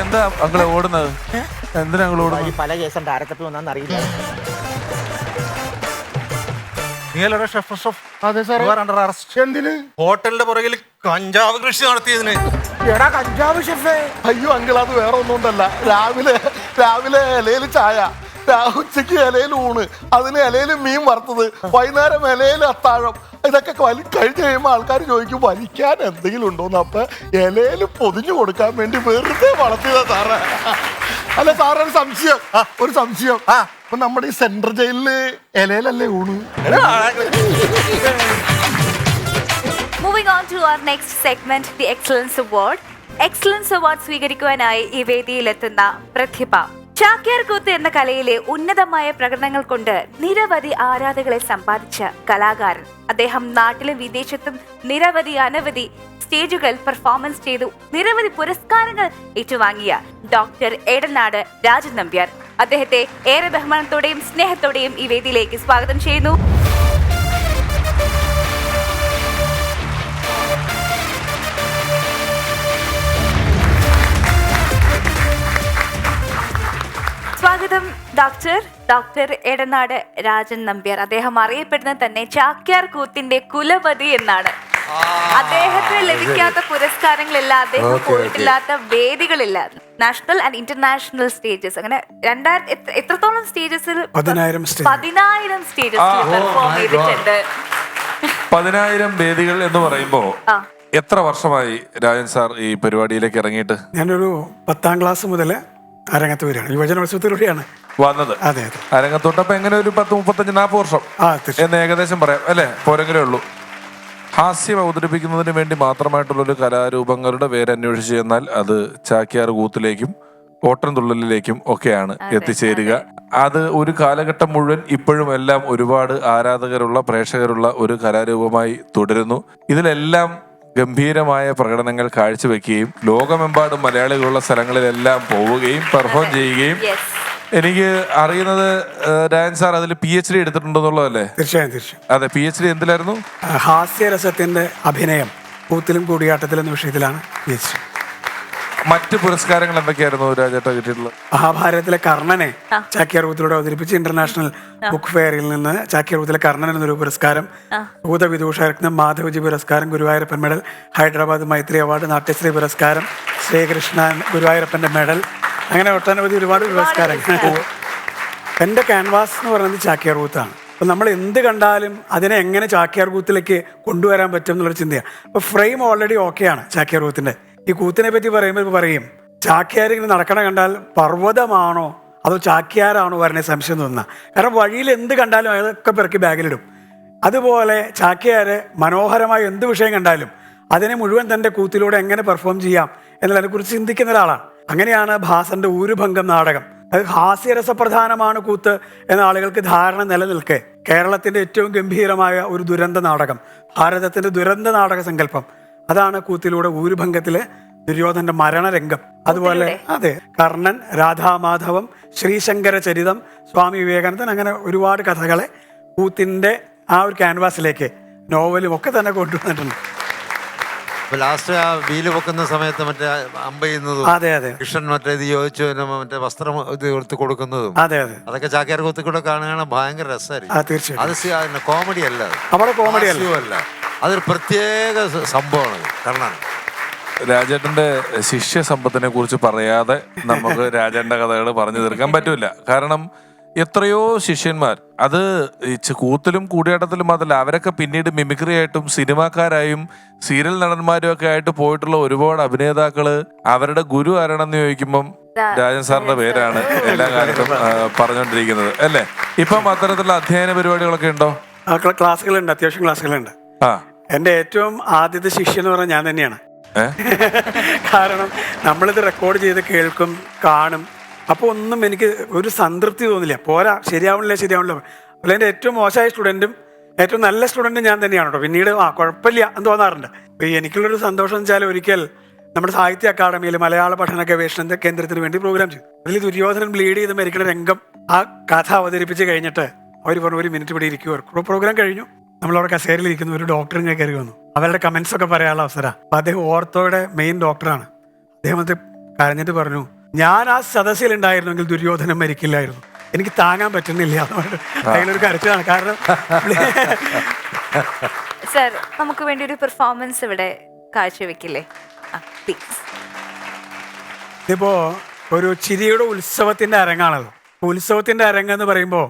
എന്താ അങ്ങളെ ഓടുന്നത്? എന്തിനാ അങ്ങള് ഓടുന്നത്? പല കേസുണ്ട്, ആരൊക്കെ വന്നാന്ന് അറിയില്ല. എന്തിന്? ഹോട്ടലിന്റെ പുറകിൽ കഞ്ചാവ് കൃഷി നടത്തിയതിന്. എടാ കഞ്ചാവ് ഷെഫേ. അയ്യോ അങ്കിൾ, അത് വേറെ ഒന്നുകൊണ്ടല്ല. രാവിലെ ഇലയിൽ ചായ, ഉച്ചയ്ക്ക് ഇലയിൽ ഊണ്, അതിന് ഇലയിൽ മീൻ വറുത്തത്, വൈകുന്നേരം ഇലയിൽ അത്താഴം. ഇതൊക്കെ കഴിഞ്ഞ് കഴിയുമ്പോൾ ആൾക്കാർ ചോദിക്കും വലിക്കാൻ എന്തെങ്കിലും ഉണ്ടോന്ന്. അപ്പൊ ഇലയിൽ പൊതിഞ്ഞു കൊടുക്കാൻ വേണ്ടി വെറുതെ വളർത്തിയതാ സാറേ. അല്ല സാറേ, ഒരു സംശയം. അപ്പൊ നമ്മുടെ ഈ സെൻട്രൽ ജയിലില് ഇലയിലല്ലേ ഊണ്? Moving on to our next segment, the excellence award. Excellence award സ്വീകരിക്കുവാനായി ഈ വേദിയിലെത്തുന്ന പ്രതിഭ. ചാക്യാർ കൂത്ത് എന്ന കലയിലെ ഉന്നതമായ പ്രകടനങ്ങൾ കൊണ്ട് നിരവധി ആരാധകരെ സമ്പാദിച്ച കലാകാരൻ. അദ്ദേഹം നാട്ടിലും വിദേശത്തും അനവധി സ്റ്റേജുകളിൽ പെർഫോമൻസ് ചെയ്തു നിരവധി പുരസ്കാരങ്ങൾ ഏറ്റുവാങ്ങിയ ഡോക്ടർ എടനാട് രാജൻ നമ്പ്യാർ. അദ്ദേഹത്തെ ഏറെ ബഹുമാനത്തോടെയും സ്നേഹത്തോടെയും ഈ വേദിയിലേക്ക് സ്വാഗതം ചെയ്യുന്നു. സ്വാഗതം ഡോക്ടർ എടനാട് രാജൻ നമ്പ്യാർ. അദ്ദേഹം അറിയപ്പെടുന്നത് തന്നെ ചാക്യാർ കൂത്തിന്റെ കുലപതി എന്നാണ്. അദ്ദേഹത്തിന് ലഭിക്കാത്ത പുരസ്കാരങ്ങളില്ല, അദ്ദേഹം പോയിട്ടില്ലാത്ത വേദികളില്ല. നാഷണൽ ആൻഡ് ഇന്റർനാഷണൽ സ്റ്റേജസ്, അങ്ങനെ എത്രത്തോളം സ്റ്റേജസിൽ? 10,000 സ്റ്റേജസിൽ പെർഫോം ചെയ്തിട്ടുണ്ട്. 10,000 വേദികൾ എന്ന് പറയുമ്പോ എത്ര വർഷമായി രാജൻ സാർ ഈ പരിപാടിയിലേക്ക് ഇറങ്ങിയിട്ട്? ഞാനൊരു 10ാം ക്ലാസ് മുതൽ അരങ്ങത്ത് വരികയാണ്. യുവജനോത്സവത്തിലൂടെയാണ് വന്നത്. അതെ. അരങ്ങത്തോട്ടപ്പോ എങ്ങനെ ഒരു 10, 35, 40 വർഷം എന്ന് ഏകദേശം പറയാം അല്ലെ? പോരെങ്കിലേ ഉള്ളൂ. ഹാസ്യം അവതരിപ്പിക്കുന്നതിന് വേണ്ടി മാത്രമായിട്ടുള്ളൊരു കലാരൂപങ്ങളുടെ പേരന്വേഷിച്ച് ചെന്നാൽ അത് ചാക്യാർ കൂത്തിലേക്കും ഓട്ടൻതുള്ളലിലേക്കും ഒക്കെയാണ് എത്തിച്ചേരുക. അത് ഒരു കാലഘട്ടം മുഴുവൻ ഇപ്പോഴും എല്ലാം ഒരുപാട് ആരാധകരുള്ള, പ്രേക്ഷകരുള്ള ഒരു കലാരൂപമായി തുടരുന്നു. ഇതിലെല്ലാം ഗംഭീരമായ പ്രകടനങ്ങൾ കാഴ്ചവെക്കുകയും ലോകമെമ്പാടും മലയാളികളുള്ള സ്ഥലങ്ങളിലെല്ലാം പോവുകയും പെർഫോം ചെയ്യുകയും. എനിക്ക് അറിയുന്നത് രാജൻ സാർ അതിൽ PhD എടുത്തിട്ടുണ്ടെന്നുള്ളതല്ലേ? തീർച്ചയായും. അതെ, PhD എന്തിലായിരുന്നു? ഹാസ്യരസത്തിന്റെ അഭിനയം കൂത്തിലും കൂടിയാട്ടത്തിലും എന്ന വിഷയത്തിലാണ് PhD. മറ്റ് പുരസ്കാരങ്ങൾ എന്തൊക്കെയായിരുന്നു രാജേട്ട കിട്ടിയിട്ടുള്ളത്? മഹാഭാരതത്തിലെ കർണനെ ചാക്യാർ കൂത്തിലൂടെ അവതരിപ്പിച്ച് ഇന്റർനാഷണൽ ബുക്ക് ഫെയറിൽ നിന്ന് ചാക്യാർ കൂത്തിലെ കർണൻ എന്നൊരു പുരസ്കാരം, ഭൂതവിദൂഷരത്നം, മാധവജി പുരസ്കാരം, ഗുരുവായൂരപ്പൻ മെഡൽ, ഹൈദരാബാദ് മൈത്രി അവാർഡ്, നാട്യശ്രീ പുരസ്കാരം, ശ്രീകൃഷ്ണൻ ഗുരുവായൂരപ്പന്റെ മെഡൽ, അങ്ങനെ ഒട്ടനവധി ഒരുപാട് പുരസ്കാരങ്ങൾ. എൻ്റെ ക്യാൻവാസ് എന്ന് പറയുന്നത് ചാക്യാർ കൂത്താണ്. അപ്പം നമ്മൾ എന്ത് കണ്ടാലും അതിനെ എങ്ങനെ ചാക്യാർ കൂത്തിലേക്ക് കൊണ്ടുവരാൻ പറ്റും എന്നുള്ളൊരു ചിന്തയാണ്. അപ്പോൾ ഫ്രെയിം ഓൾറെഡി ഓക്കെയാണ് ചാക്യാർ കൂത്തിൻ്റെ. ഈ കൂത്തിനെ പറ്റി പറയുമ്പോൾ പറയും ചാക്യാർ ഇങ്ങനെ നടക്കണ കണ്ടാൽ പർവ്വതമാണോ അതോ ചാക്യാരാണോ വരണേ സംശയം തോന്നുക. കാരണം വഴിയിൽ എന്ത് കണ്ടാലും അതൊക്കെ പെറുക്കി ബാഗിലിടും. അതുപോലെ ചാക്യാര് മനോഹരമായ എന്ത് വിഷയം കണ്ടാലും അതിനെ മുഴുവൻ തൻ്റെ കൂത്തിലൂടെ എങ്ങനെ പെർഫോം ചെയ്യാം എന്നതിനെക്കുറിച്ച് ചിന്തിക്കുന്ന ഒരാളാണ്. അങ്ങനെയാണ് ഭാസന്റെ ഊരുഭംഗം നാടകം അത് ഹാസ്യരസപ്രധാനമാണ് കൂത്ത് എന്ന ആളുകൾക്ക് ധാരണ നിലനിൽക്കെ കേരളത്തിന്റെ ഏറ്റവും ഗംഭീരമായ ഒരു ദുരന്ത നാടകം, ഭാരതത്തിന്റെ ദുരന്ത നാടക സങ്കല്പം, അതാണ് കൂത്തിലൂടെ ഊരുഭംഗത്തിലെ ദുര്യോധന്റെ മരണരംഗം. അതുപോലെ അതെ, കർണൻ, രാധാമാധവം, ശ്രീശങ്കര ചരിതം, സ്വാമി വിവേകാനന്ദൻ, അങ്ങനെ ഒരുപാട് കഥകളെ കൂത്തിന്റെ ആ ഒരു ക്യാൻവാസിലേക്ക് നോവലും ഒക്കെ തന്നെ കൊണ്ടുവന്നിട്ടുണ്ട്. ലാസ്റ്റ് ആ വീല് പൊക്കുന്ന സമയത്ത് മറ്റേ അമ്പ ചെയ്യുന്നതും, അതെ അതെ, കൃഷ്ണൻ മറ്റേ ഇത് ചോദിച്ചു മറ്റേ വസ്ത്രം ഇത് എടുത്ത് കൊടുക്കുന്നതും, അതെ അതെ, അതൊക്കെ ചാക്യാർ കൂത്തിൽ കൂടെ കാണുകയാണ് ഭയങ്കര രസമായിരിക്കും. തീർച്ചയായും അത് കോമഡി അല്ല, അവിടെ കോമഡി അല്ല, അതൊരു പ്രത്യേക സംഭവമാണ്. കാരണം രാജേട്ടന്റെ ശിഷ്യ സമ്പത്തിനെ കുറിച്ച് പറയാതെ നമുക്ക് രാജേട്ടന്റെ കഥകൾ പറഞ്ഞു തീർക്കാൻ പറ്റൂല. കാരണം എത്രയോ ശിഷ്യന്മാർ, അത് കൂത്തിലും കൂടിയാട്ടത്തിലും അതല്ല, അവരൊക്കെ പിന്നീട് മിമിക്രി ആയിട്ടും സിനിമാക്കാരായും സീരിയൽ നടന്മാരും ഒക്കെ ആയിട്ട് പോയിട്ടുള്ള ഒരുപാട് അഭിനേതാക്കള്, അവരുടെ ഗുരു ആരാണെന്ന് ചോദിക്കുമ്പം രാജൻ സാറിന്റെ പേരാണ് എല്ലാ കാലത്തും പറഞ്ഞുകൊണ്ടിരിക്കുന്നത് അല്ലേ? ഇപ്പം അത്തരത്തിലുള്ള അധ്യയന പരിപാടികളൊക്കെ ഉണ്ടോ? ക്ലാസ്സുകളുണ്ട്, അത്യാവശ്യം ക്ലാസ്സുകളുണ്ട്. എന്റെ ഏറ്റവും ആദ്യത്തെ ശിഷ്യൻ എന്ന് പറഞ്ഞാൽ ഞാൻ തന്നെയാണ്. കാരണം നമ്മളിത് റെക്കോർഡ് ചെയ്ത് കേൾക്കും, കാണും, അപ്പോൾ ഒന്നും എനിക്ക് ഒരു സംതൃപ്തി തോന്നില്ല. പോരാ, ശരിയാവണില്ല. അപ്പോൾ എൻ്റെ ഏറ്റവും മോശമായ സ്റ്റുഡൻറ്റും ഏറ്റവും നല്ല സ്റ്റുഡൻറ്റും ഞാൻ തന്നെയാണ് കേട്ടോ. പിന്നീട് കുഴപ്പമില്ല എന്ന് തോന്നാറുണ്ട്. അപ്പോൾ എനിക്കുള്ളൊരു സന്തോഷം എന്ന് വെച്ചാൽ, ഒരിക്കൽ നമ്മുടെ സാഹിത്യ അക്കാദമിയിൽ മലയാള പഠന ഗവേഷണ കേന്ദ്രത്തിന് വേണ്ടി പ്രോഗ്രാം ചെയ്തു. അതിൽ ദുര്യോധനൻ ബ്ലീഡ് ചെയ്ത് മരിക്കുന്ന രംഗം ആ കഥ അവതരിപ്പിച്ച് കഴിഞ്ഞിട്ട് അവർ പറഞ്ഞു, 1 മിനിറ്റ് ഇവിടെ ഇരിക്കുവാർ. പ്രോഗ്രാം കഴിഞ്ഞു. നമ്മളവിടെ കസേരയിൽ ഇരിക്കുന്ന ഒരു ഡോക്ടർ ഇങ്ങനെ കയറി വന്നു. അവരുടെ കമന്റ്സ് ഒക്കെ പറയാനുള്ള അവസരം. അപ്പൊ അദ്ദേഹം ഓർത്തോയുടെ മെയിൻ ഡോക്ടറാണ്. അദ്ദേഹം അത് കരഞ്ഞിട്ട് പറഞ്ഞു, ഞാൻ ആ സദസ്സിൽ ഉണ്ടായിരുന്നെങ്കിൽ ദുര്യോധനം മരിക്കില്ലായിരുന്നു, എനിക്ക് താങ്ങാൻ പറ്റുന്നില്ല. അതിലൊരു കരച്ചിലാണ്. കാരണം സർ, നമുക്ക് വേണ്ടി ഒരു പെർഫോമൻസ് ഇവിടെ കാഴ്ചവെക്കില്ലേ? ഇതിപ്പോ ഒരു ചിരിയുടെ ഉത്സവത്തിന്റെ അരങ്ങാണല്ലോ. ഉത്സവത്തിന്റെ അരങ്ങെന്ന് പറയുമ്പോൾ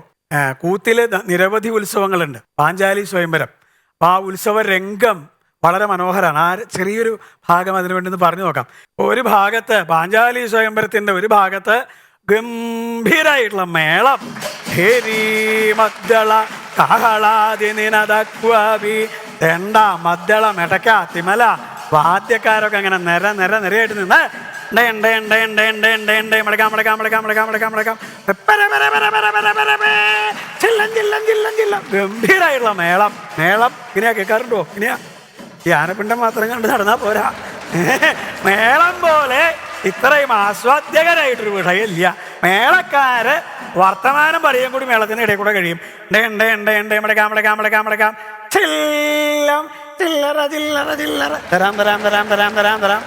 കൂത്തില് നിരവധി ഉത്സവങ്ങളുണ്ട്. പാഞ്ചാലി സ്വയംവരം, അപ്പൊ ആ ഉത്സവ രംഗം വളരെ മനോഹരമാണ്. ആ ചെറിയൊരു ഭാഗം അതിനു വേണ്ടി ഒന്ന് പറഞ്ഞു നോക്കാം. ഒരു ഭാഗത്ത് പാഞ്ചാലി സ്വയംവരത്തിന്റെ ഒരു ഭാഗത്ത് ഗംഭീരായിട്ടുള്ള മേളം, മദ്ദള കാഹളാദി നിനദക്വാബി, തെണ്ട, മദ്ദള, മെടക്ക, തിമല, വാദ്യക്കാരൊക്കെ അങ്ങനെ നിരയായിട്ട് നിന്ന് ഗംഭീരായിട്ടുള്ള മേളം ഇങ്ങനെയാ കേൾക്കാറുണ്ടോ? ഇങ്ങനെയാ ഈ ആനപ്പിണ്ടം മാത്രം കണ്ട് നടന്നാ പോരാ. മേളം പോലെ ഇത്രയും ആസ്വാദ്യകരായിട്ടൊരു വിഷയമില്ല. മേളക്കാര് വർത്തമാനം പറയാൻ കൂടി മേളത്തിന്റെ ഇടയിൽ കൂടെ കഴിയും. ചില്ലറ ചില്ലറ ചില്ലറ തരാം തരാം തരാം തരാം തരാം തരാം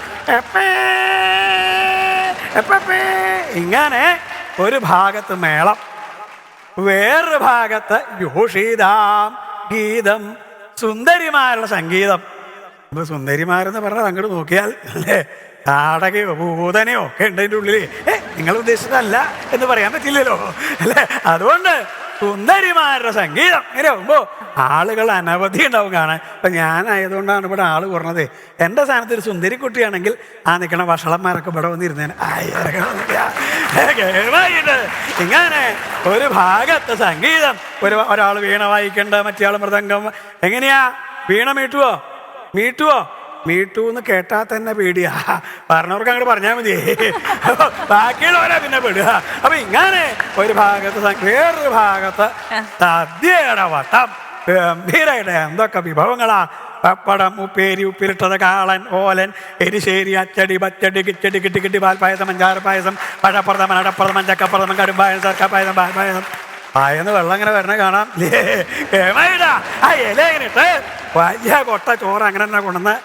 ഇങ്ങനെ ഒരു ഭാഗത്ത് മേളം, വേറൊരു ഭാഗത്ത് യോഷിതാം ഗീതം, സുന്ദരിമാരുടെ സംഗീതം. ഇപ്പൊ സുന്ദരിമാരെന്ന് പറഞ്ഞാൽ അങ്ങോട്ട് നോക്കിയാൽ അല്ലേ, നാടകയോ ഭൂതനയോ ഒക്കെ ഉണ്ട് അതിൻ്റെ ഉള്ളിൽ. നിങ്ങൾ ഉദ്ദേശിച്ചതല്ല എന്ന് പറയാൻ പറ്റില്ലല്ലോ അല്ലേ? അതുകൊണ്ട് സുന്ദരിമാരുടെ സംഗീതം ഇങ്ങനെ ആകുമ്പോ ആളുകൾ അനവധി ഉണ്ടാവും കാണാൻ. അപ്പൊ ഞാനായതുകൊണ്ടാണ് ഇവിടെ ആള് കുറഞ്ഞത്. എൻ്റെ സ്ഥാനത്ത് ഒരു സുന്ദരി കുട്ടിയാണെങ്കിൽ ആ നിൽക്കണ വഷളന്മാരൊക്കെ ഇവിടെ വന്നിരുന്നേനെ. ഇങ്ങനെ ഒരു ഭാഗത്ത് സംഗീതം, ഒരാൾ വീണ വായിക്കണ്ട, മറ്റേ ആൾ മൃദംഗം. എങ്ങനെയാ വീണ മീട്ടുവോ എന്ന് കേട്ടാൽ തന്നെ പേടിയാ. പറഞ്ഞവർക്ക് അങ്ങോട്ട് പറഞ്ഞാൽ മതി, ബാക്കിയുള്ളവരാ പിന്നെ പെടുക. അപ്പൊ ഇങ്ങനെ ഒരു ഭാഗത്ത് വേറൊരു ഭാഗത്ത് സദ്യയുടെ വട്ടം, ഗംഭീരായിട്ട് എന്തൊക്കെ വിഭവങ്ങളാ. പപ്പടം, ഉപ്പേരി, ഉപ്പിലിട്ടത്, കാളൻ, ഓലൻ, എരിശ്ശേരി, അച്ചടി, പച്ചടി, കിച്ചടി, കിട്ടി, പാൽപ്പായസം, അഞ്ചാറ് പായസം, പഴപ്രഥമൻ, അടപ്രഥമൻ, ചക്കപ്രഥമൻ, കടുംപായസം, സർക്കാപ്പായസം, പാൽപ്പായസം. പായെന്ന് വെള്ളം ഇങ്ങനെ വരണ കാണാം. ആ ഇല ഇങ്ങനെ ഇട്ട് വലിയ കൊട്ട ചോറ് അങ്ങനെ തന്നെ കൊണ്ടുവന്ന്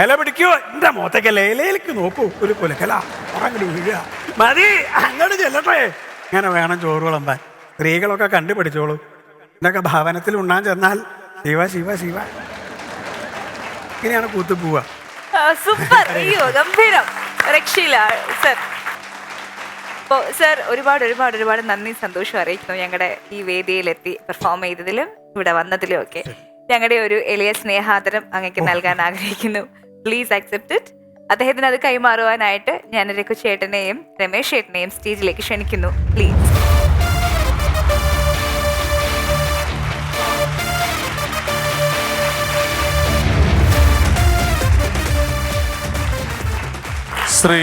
ഇല പിടിക്കുവോ, എൻ്റെ മുഖത്തേക്കല്ല, ഇലയിലേക്ക് നോക്കൂ, ഒരു കുലക്കല അങ്ങോട്ട് വീഴുക മതി, അങ്ങോട്ട് ചെല്ലട്ടെ. ഇങ്ങനെ വേണം ചോറ് വിളമ്പാൻ. സ്ത്രീകളൊക്കെ കണ്ടുപിടിച്ചോളൂ. എന്നൊക്കെ ഭവനത്തിൽ ഉണ്ണാൻ ചെന്നാൽ ശിവ ശിവ ശിവ ഇങ്ങനെയാണ് കൂത്തു പോവുക. സൂപ്പർ, അയ്യോ ഗംഭീരം, രക്ഷയില്ല സർ. അപ്പോൾ സർ ഒരുപാട് നന്ദി, സന്തോഷം അറിയിക്കുന്നു ഞങ്ങളുടെ ഈ വേദിയിലെത്തി പെർഫോം ചെയ്തതിലും ഇവിടെ വന്നതിലും ഒക്കെ. ഞങ്ങളുടെ ഒരു എളിയ സ്നേഹാദരം അങ്ങേക്ക് നൽകാൻ ആഗ്രഹിക്കുന്നു. Please accept it. അദ്ദേഹത്തിന് അത് കൈമാറുവാനായിട്ട് ഞാൻ രഘു ചേട്ടനെയും രമേശ് ചേട്ടനെയും സ്റ്റേജിലേക്ക് ക്ഷണിക്കുന്നു. പ്ലീസ്. ശ്രീ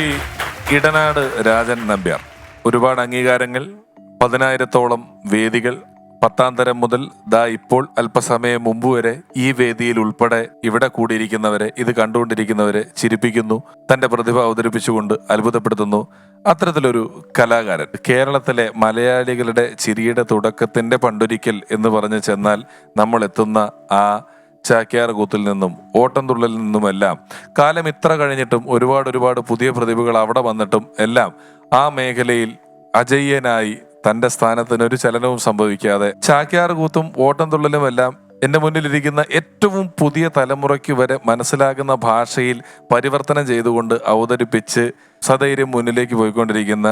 ഇടനാട് രാജൻ നമ്പ്യാർ. ഒരുപാട് അംഗീകാരങ്ങൾ, 10,000-ഓളം വേദികൾ, 10ാം തരം മുതൽ ദാ ഇപ്പോൾ അല്പസമയം മുമ്പ് വരെ ഈ വേദിയിൽ ഉൾപ്പെടെ ഇവിടെ കൂടിയിരിക്കുന്നവരെ, ഇത് കണ്ടുകൊണ്ടിരിക്കുന്നവരെ ചിരിപ്പിക്കുന്നു, തന്റെ പ്രതിഭ അവതരിപ്പിച്ചുകൊണ്ട് അത്ഭുതപ്പെടുത്തുന്നു. അത്തരത്തിലൊരു കലാകാരൻ. കേരളത്തിലെ മലയാളികളുടെ ചിരിയുടെ തുടക്കത്തിന്റെ പണ്ടൊരിക്കൽ എന്ന് പറഞ്ഞ് ചെന്നാൽ നമ്മൾ എത്തുന്ന ആ ചാക്യാർകൂത്തിൽ നിന്നും ഓട്ടംതുള്ളലിൽ നിന്നുമെല്ലാം കാലം ഇത്ര കഴിഞ്ഞിട്ടും ഒരുപാട് പുതിയ പ്രതിഭകൾ അവിടെ വന്നിട്ടും എല്ലാം ആ മേഖലയിൽ അജയ്യനായി തന്റെ സ്ഥാനത്തിന് ഒരു ചലനവും സംഭവിക്കാതെ ചാക്യാർകൂത്തും ഓട്ടംതുള്ളലും എല്ലാം എൻ്റെ മുന്നിലിരിക്കുന്ന ഏറ്റവും പുതിയ തലമുറയ്ക്ക് വരെ മനസ്സിലാകുന്ന ഭാഷയിൽ പരിവർത്തനം ചെയ്തുകൊണ്ട് അവതരിപ്പിച്ച് സധൈര്യം മുന്നിലേക്ക് പോയിക്കൊണ്ടിരിക്കുന്ന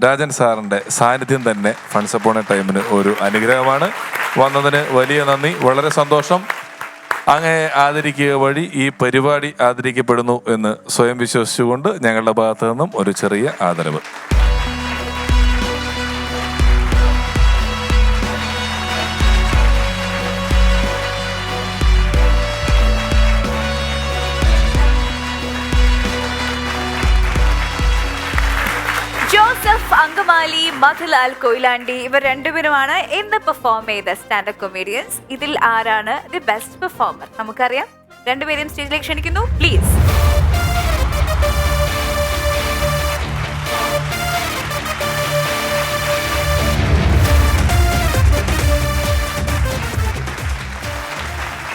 രാജൻ സാറിൻ്റെ സാന്നിധ്യം തന്നെ ഫൺസ് അപ്പോൺ എ ടൈമിന് ഒരു അനുഗ്രഹമാണ്. വന്നതിന് വലിയ നന്ദി, വളരെ സന്തോഷം. അങ്ങയെ ആദരിക്കുക വഴി ഈ പരിപാടി ആദരിക്കപ്പെടുന്നു എന്ന് സ്വയം വിശ്വസിച്ചുകൊണ്ട് ഞങ്ങളുടെ ഭാഗത്തു നിന്നും ഒരു ചെറിയ ആദരവ്. ജോസഫ് അങ്കമാലി, മധുലാൽ കൊയിലാണ്ടി ഇവർ രണ്ടുപേരുമാണ് ഇന്ന് പെർഫോം ചെയ്ത സ്റ്റാൻഡപ്പ് കൊമേഡിയൻസ്. ഇതിൽ ആരാണ് ദി ബെസ്റ്റ് പെർഫോമർ നമുക്കറിയാം. രണ്ടുപേരും സ്റ്റേജിലേക്ക് ക്ഷണിക്കുന്നു, പ്ലീസ്.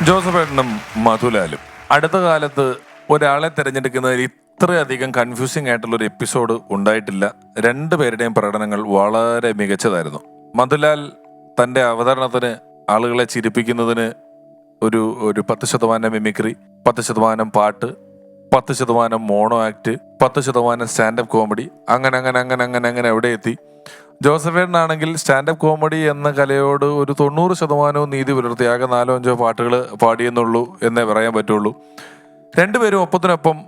ജോസഫ് ഏട്ടനും മധുലാലും അടുത്ത കാലത്ത് ഒരാളെ തിരഞ്ഞെടുക്കുന്നതിൽ ഇത്രയധികം കൺഫ്യൂസിംഗ് ആയിട്ടുള്ള ഒരു എപ്പിസോഡ് ഉണ്ടായിട്ടില്ല. രണ്ടുപേരുടെയും പ്രകടനങ്ങൾ വളരെ മികച്ചതായിരുന്നു. മധുലാൽ തൻ്റെ അവതരണത്തിന്, ആളുകളെ ചിരിപ്പിക്കുന്നതിന് ഒരു 10% മിമിക്രി, 10% പാട്ട്, 10% മോണോ ആക്ട്, 10% സ്റ്റാൻഡപ്പ് കോമഡി, അങ്ങനെ എവിടെ എത്തി. ജോസഫേട്ടനാണെങ്കിൽ സ്റ്റാൻഡപ്പ് കോമഡി എന്ന കലയോട് ഒരു 90% നീതി പുലർത്തി. ആകെ 4-5 പാട്ടുകൾ പാടിയെന്നുള്ളൂ എന്നേ പറയാൻ പറ്റുള്ളൂ. രണ്ടുപേരും ഒപ്പത്തിനൊപ്പം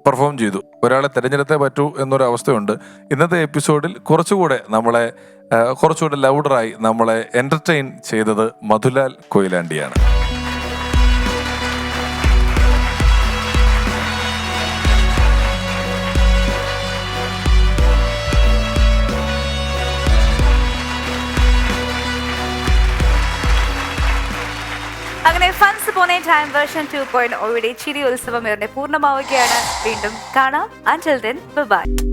പെർഫോം ചെയ്തു. ഒരാളെ തിരഞ്ഞെടുത്തേ പറ്റൂ എന്നൊരവസ്ഥയുണ്ട്. ഇന്നത്തെ എപ്പിസോഡിൽ കുറച്ചുകൂടെ ലൗഡറായി നമ്മളെ എൻ്റർടൈൻ ചെയ്തത് മധുലാൽ കൊയിലാണ്ടിയാണ്. അങ്ങനെ ഫൺസ് അപ്പോൺ എ ടൈം വേർഷൻ 2.0 ചിരി ഉത്സവം ഇവിടെ പൂർണ്ണമാവുകയാണ്. വീണ്ടും കാണാം. Until then, bye bye.